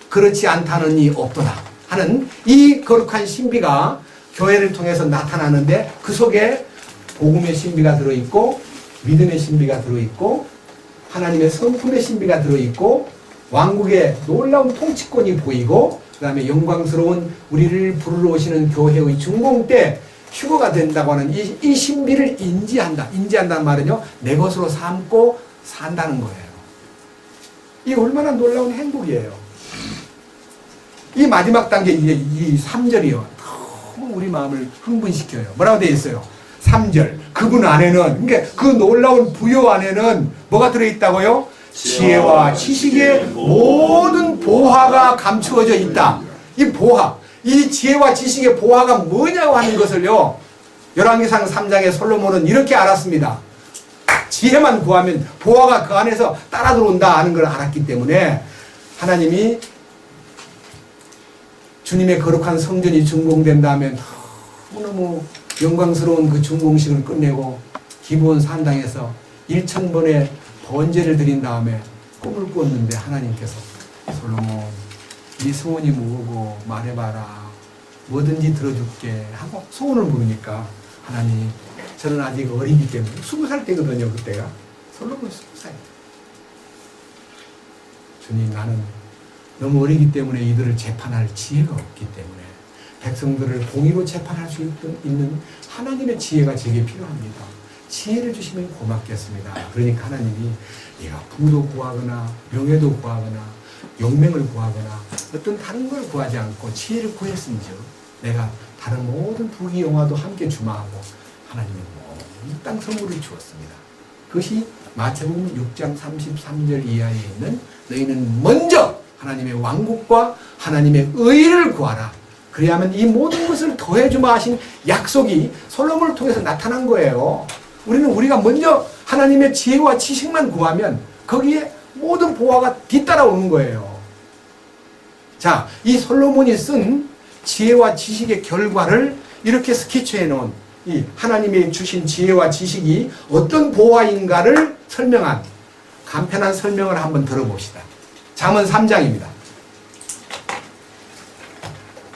Speaker 1: 그렇지 않다는 이 없도다 하는 이 거룩한 신비가 교회를 통해서 나타나는데 그 속에 복음의 신비가 들어있고 믿음의 신비가 들어있고 하나님의 성품의 신비가 들어있고 왕국의 놀라운 통치권이 보이고 그 다음에 영광스러운 우리를 부르러 오시는 교회의 중공 때 휴거가 된다고 하는 이 신비를 인지한다. 인지한다는 말은요, 내 것으로 삼고 산다는 거예요. 이 얼마나 놀라운 행복이에요. 이 마지막 단계, 이 3절이요. 너무 우리 마음을 흥분시켜요. 뭐라고 되어 있어요? 3절. 그분 안에는, 그러니까 그 놀라운 부요 안에는 뭐가 들어있다고요? 지혜와 지식의 모든 보화가 감추어져 있다. 이 보화, 이 지혜와 지식의 보화가 뭐냐고 하는 것을요, 열왕기상 3장의 솔로몬은 이렇게 알았습니다. 지혜만 구하면 보화가 그 안에서 따라 들어온다 하는 걸 알았기 때문에 하나님이 주님의 거룩한 성전이 준공된 다음에 너무너무 영광스러운 그 준공식을 끝내고 기브온 산당에서 1000번의 번제를 드린 다음에 꿈을 꾸었는데 하나님께서 솔로몬 네 소원이 뭐고 말해봐라 뭐든지 들어줄게 하고 소원을 물으니까 하나님 저는 아직 어리기 때문에 20살 때거든요. 그때가 솔로몬 20살. 주님 나는 너무 어리기 때문에 이들을 재판할 지혜가 없기 때문에 백성들을 공의로 재판할 수 있는 하나님의 지혜가 제게 필요합니다. 지혜를 주시면 고맙겠습니다. 그러니까 하나님이 네가 부도 구하거나 명예도 구하거나 용맹을 구하거나 어떤 다른 걸 구하지 않고 지혜를 구했은즉 내가 다른 모든 부귀 영화도 함께 주마하고 하나님의 모든 땅 선물을 주었습니다. 그것이 마태복음 6장 33절 이하에 있는 너희는 먼저 하나님의 왕국과 하나님의 의를 구하라. 그래야만 이 모든 것을 더해주마 하신 약속이 솔로몬을 통해서 나타난 거예요. 우리가 먼저 하나님의 지혜와 지식만 구하면 거기에 모든 보화가 뒤따라오는 거예요. 자, 이 솔로몬이 쓴 지혜와 지식의 결과를 이렇게 스케치해 놓은 이 하나님이 주신 지혜와 지식이 어떤 보화인가를 설명한 간편한 설명을 한번 들어봅시다. 잠언 3장입니다.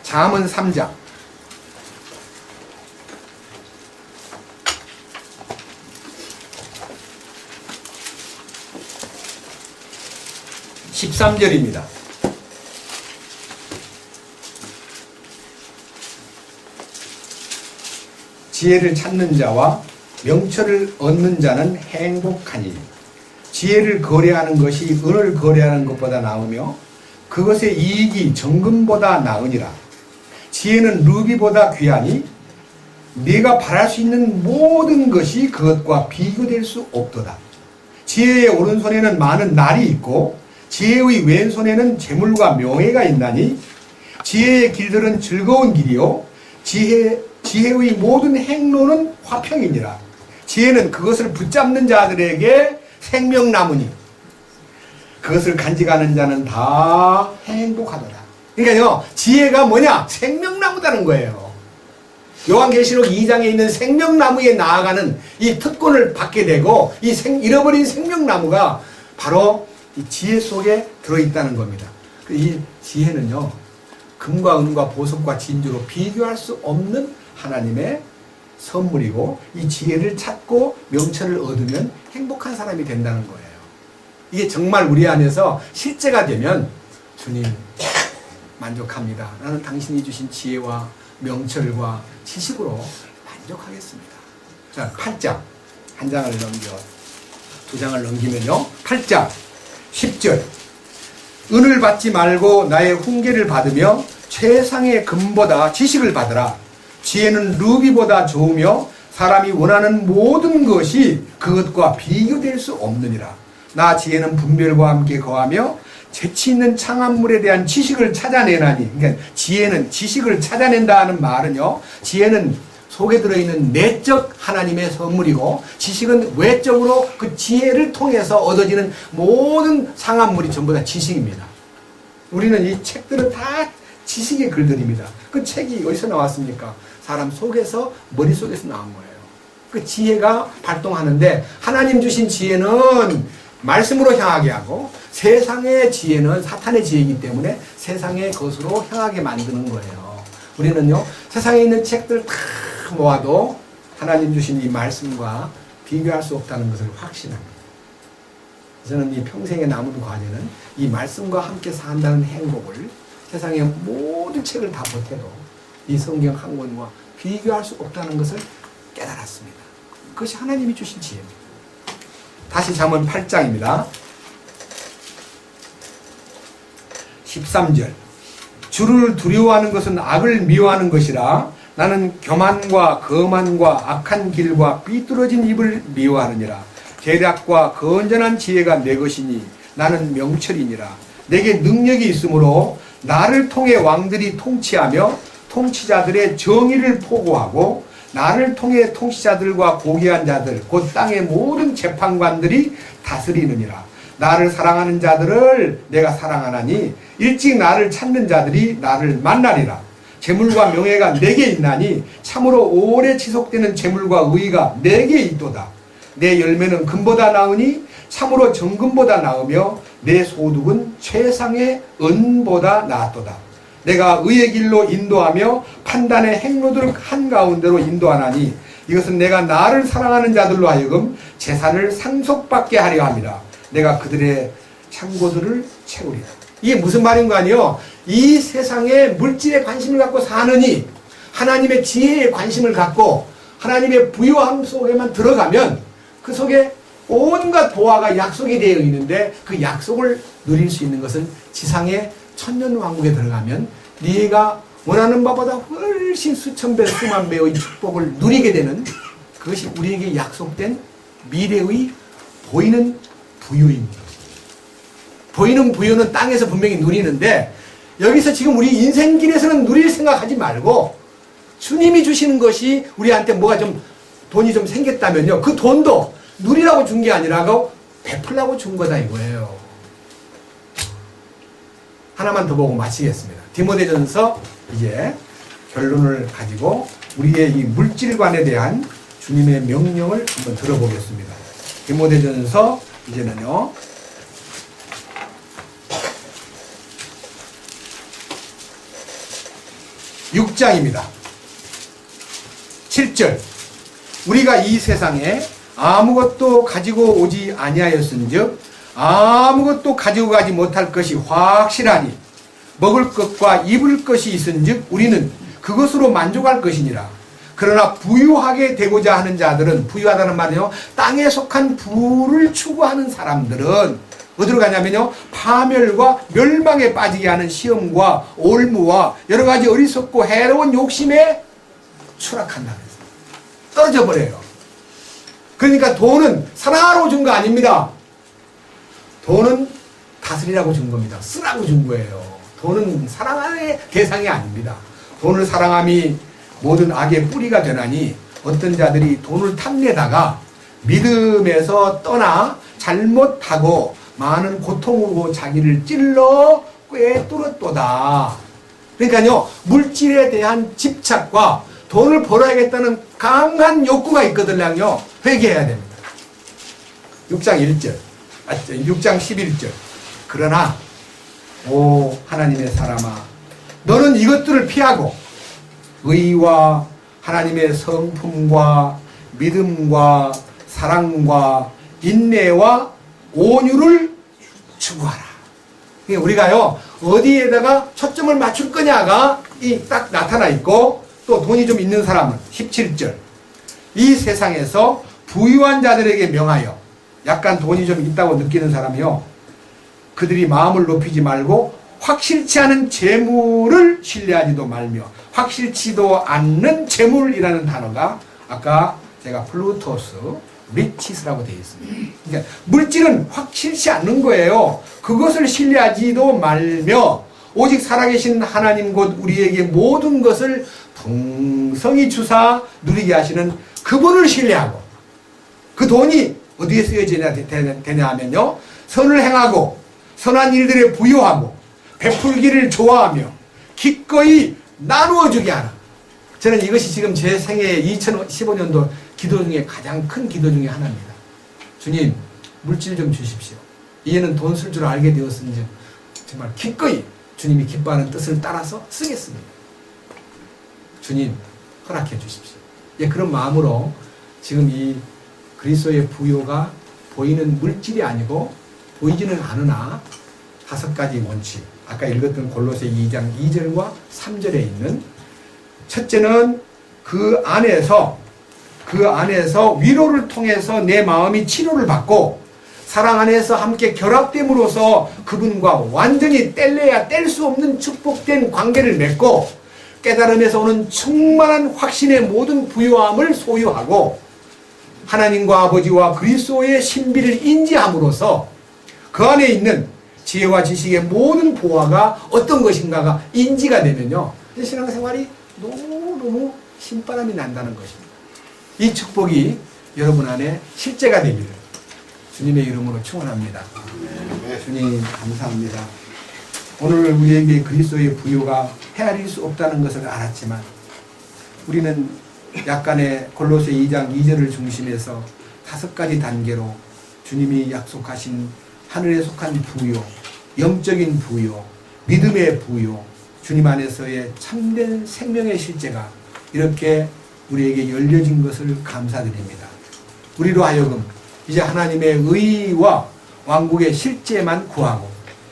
Speaker 1: 잠언 3장 13절입니다. 지혜를 찾는 자와 명철을 얻는 자는 행복하니 지혜를 거래하는 것이 은을 거래하는 것보다 나으며 그것의 이익이 정금보다 나으니라. 지혜는 루비보다 귀하니 네가 바랄 수 있는 모든 것이 그것과 비교될 수 없도다. 지혜의 오른손에는 많은 날이 있고 지혜의 왼손에는 재물과 명예가 있나니 지혜의 길들은 즐거운 길이요 지혜의 모든 행로는 화평이니라. 지혜는 그것을 붙잡는 자들에게 생명나무니 그것을 간직하는 자는 다 행복하더라. 그러니까요, 지혜가 뭐냐? 생명나무다는 거예요. 요한계시록 2장에 있는 생명나무에 나아가는 이 특권을 받게 되고 이 잃어버린 생명나무가 바로 이 지혜 속에 들어있다는 겁니다. 이 지혜는요, 금과 은과 보석과 진주로 비교할 수 없는 하나님의 선물이고 이 지혜를 찾고 명철을 얻으면 행복한 사람이 된다는 거예요. 이게 정말 우리 안에서 실제가 되면 주님 만족합니다. 나는 당신이 주신 지혜와 명철과 지식으로 만족하겠습니다. 자, 8장 한 장을 넘겨 두 장을 넘기면요, 8장 10절 은을 받지 말고 나의 훈계를 받으며 최상의 금보다 지식을 받으라. 지혜는 루비보다 좋으며 사람이 원하는 모든 것이 그것과 비교될 수 없느니라. 나 지혜는 분별과 함께 거하며 재치 있는 창한물에 대한 지식을 찾아내나니. 그러니까 지혜는 지식을 찾아낸다는 말은요, 지혜는 속에 들어있는 내적 하나님의 선물이고, 지식은 외적으로 그 지혜를 통해서 얻어지는 모든 상한물이 전부 다 지식입니다. 우리는 이 책들은 다 지식의 글들입니다. 그 책이 어디서 나왔습니까? 사람 속에서, 머릿속에서 나온 거예요. 그 지혜가 발동하는데, 하나님 주신 지혜는 말씀으로 향하게 하고, 세상의 지혜는 사탄의 지혜이기 때문에 세상의 것으로 향하게 만드는 거예요. 우리는요, 세상에 있는 책들 다 모아도 하나님 주신 이 말씀과 비교할 수 없다는 것을 확신합니다. 저는 이 평생에 남은 과제는 이 말씀과 함께 산다는 행복을 세상의 모든 책을 다 보태도 이 성경 한 권과 비교할 수 없다는 것을 깨달았습니다. 그것이 하나님이 주신 지혜입니다. 다시 잠언 8장입니다. 13절. 주를 두려워하는 것은 악을 미워하는 것이라. 나는 교만과 거만과 악한 길과 삐뚤어진 입을 미워하느니라. 계략과 건전한 지혜가 내 것이니 나는 명철이니라. 내게 능력이 있으므로 나를 통해 왕들이 통치하며 통치자들의 정의를 포고하고 나를 통해 통치자들과 고귀한 자들 곧 땅의 모든 재판관들이 다스리느니라. 나를 사랑하는 자들을 내가 사랑하나니 일찍 나를 찾는 자들이 나를 만나리라. 재물과 명예가 내게 있나니 참으로 오래 지속되는 재물과 의가 내게 있도다. 내 열매는 금보다 나으니 참으로 정금보다 나으며 내 소득은 최상의 은보다 나았도다. 내가 의의 길로 인도하며 판단의 행로들 한가운데로 인도하나니 이것은 내가 나를 사랑하는 자들로 하여금 재산을 상속받게 하려 함이라. 내가 그들의 창고들을 채우리라. 이게 무슨 말인 거 아니에요? 이 세상에 물질에 관심을 갖고 사느니 하나님의 지혜에 관심을 갖고 하나님의 부요함 속에만 들어가면 그 속에 온갖 보화가 약속이 되어 있는데 그 약속을 누릴 수 있는 것은 지상의 천년왕국에 들어가면 네가 원하는 바보다 훨씬 수천 배 수만 배의 축복을 누리게 되는 그것이 우리에게 약속된 미래의 보이는 부요입니다. 보이는 부요는 땅에서 분명히 누리는데 여기서 지금 우리 인생길에서는 누릴 생각하지 말고 주님이 주시는 것이 우리한테 뭐가 좀 돈이 좀 생겼다면요, 그 돈도 누리라고 준 게 아니라고 베풀라고 준 거다 이거예요. 하나만 더 보고 마치겠습니다. 디모데전서 이제 결론을 가지고 우리의 이 물질관에 대한 주님의 명령을 한번 들어보겠습니다. 디모데전서 이제는요 6장입니다. 7절. 우리가 이 세상에 아무것도 가지고 오지 아니하였은즉 아무것도 가지고 가지 못할 것이 확실하니 먹을 것과 입을 것이 있은즉 우리는 그것으로 만족할 것이니라. 그러나 부유하게 되고자 하는 자들은, 부유하다는 말은요, 땅에 속한 부를 추구하는 사람들은 어디로 가냐면요, 파멸과 멸망에 빠지게 하는 시험과 올무와 여러 가지 어리석고 해로운 욕심에 추락한다. 떨어져 버려요. 그러니까 돈은 사랑하라고 준 거 아닙니다. 돈은 다스리라고 준 겁니다. 쓰라고 준 거예요. 돈은 사랑의 대상이 아닙니다. 돈을 사랑함이 모든 악의 뿌리가 되나니 어떤 자들이 돈을 탐내다가 믿음에서 떠나 잘못하고 많은 고통으로 자기를 찔러 꿰뚫었도다. 그러니까요, 물질에 대한 집착과 돈을 벌어야겠다는 강한 욕구가 있거든요. 회개해야 됩니다. 6장 1절, 6장 11절. 그러나 오 하나님의 사람아, 너는 이것들을 피하고 의와 하나님의 성품과 믿음과 사랑과 인내와 온유를 추구하라. 우리가요, 어디에다가 초점을 맞출 거냐가 딱 나타나 있고, 또 돈이 좀 있는 사람은 17절. 이 세상에서 부유한 자들에게 명하여, 약간 돈이 좀 있다고 느끼는 사람이요, 그들이 마음을 높이지 말고 확실치 않은 재물을 신뢰하지도 말며, 확실치도 않는 재물이라는 단어가 아까 제가 플루토스, 리치스라고 되어 있습니다. 그러니까 물질은 확실치 않는 거예요. 그것을 신뢰하지도 말며 오직 살아계신 하나님 곧 우리에게 모든 것을 풍성히 주사 누리게 하시는 그분을 신뢰하고 그 돈이 어디에 쓰여져야 되냐 하면요. 선을 행하고 선한 일들에 부여하고 베풀기를 좋아하며 기꺼이 나누어 주게 하라. 저는 이것이 지금 제 생애 2015년도 기도 중에 가장 큰 기도 중에 하나입니다. 주님, 물질 좀 주십시오. 이제는 돈 쓸 줄 알게 되었은지 정말 기꺼이 주님이 기뻐하는 뜻을 따라서 쓰겠습니다. 주님, 허락해 주십시오. 예, 그런 마음으로 지금 이 그리스도의 부요가 보이는 물질이 아니고 보이지는 않으나 5가지 원칙, 아까 읽었던 골로새 2장 2절과 3절에 있는 첫째는 그 안에서 위로를 통해서 내 마음이 치료를 받고 사랑 안에서 함께 결합됨으로써 그분과 완전히 뗄래야 뗄 수 없는 축복된 관계를 맺고 깨달음에서 오는 충만한 확신의 모든 부요함을 소유하고 하나님과 아버지와 그리스도의 신비를 인지함으로써 그 안에 있는 지혜와 지식의 모든 보화가 어떤 것인가가 인지가 되면요. 신앙생활이 너무너무 신바람이 난다는 것입니다. 이 축복이 여러분 안에 실제가 되기를 주님의 이름으로 축원합니다. 주님 감사합니다. 오늘 우리에게 그리스도의 부요가 헤아릴 수 없다는 것을 알았지만 우리는 약간의 골로새 2장 2절을 중심해서 5가지 단계로 주님이 약속하신 하늘에 속한 부요, 영적인 부요, 믿음의 부요, 주님 안에서의 참된 생명의 실제가 이렇게 우리에게 열려진 것을 감사드립니다. 우리로 하여금 이제 하나님의 의와 왕국의 실제만 구하고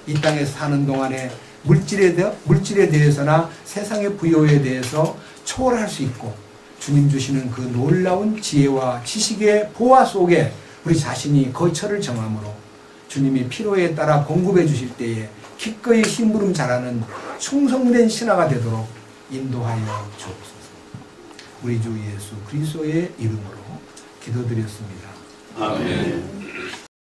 Speaker 1: 이 땅에 사는 동안에 물질에 대해서나 세상의 부요에 대해서 초월할 수 있고 주님 주시는 그 놀라운 지혜와 지식의 보화 속에 우리 자신이 거처를 정함으로 주님이 필요에 따라 공급해 주실 때에 기꺼이 심부름 잘하는 충성된 신하가 되도록 인도하여 주옵소서. 우리 주 예수 그리스도의 이름으로 기도드렸습니다.
Speaker 2: 아멘.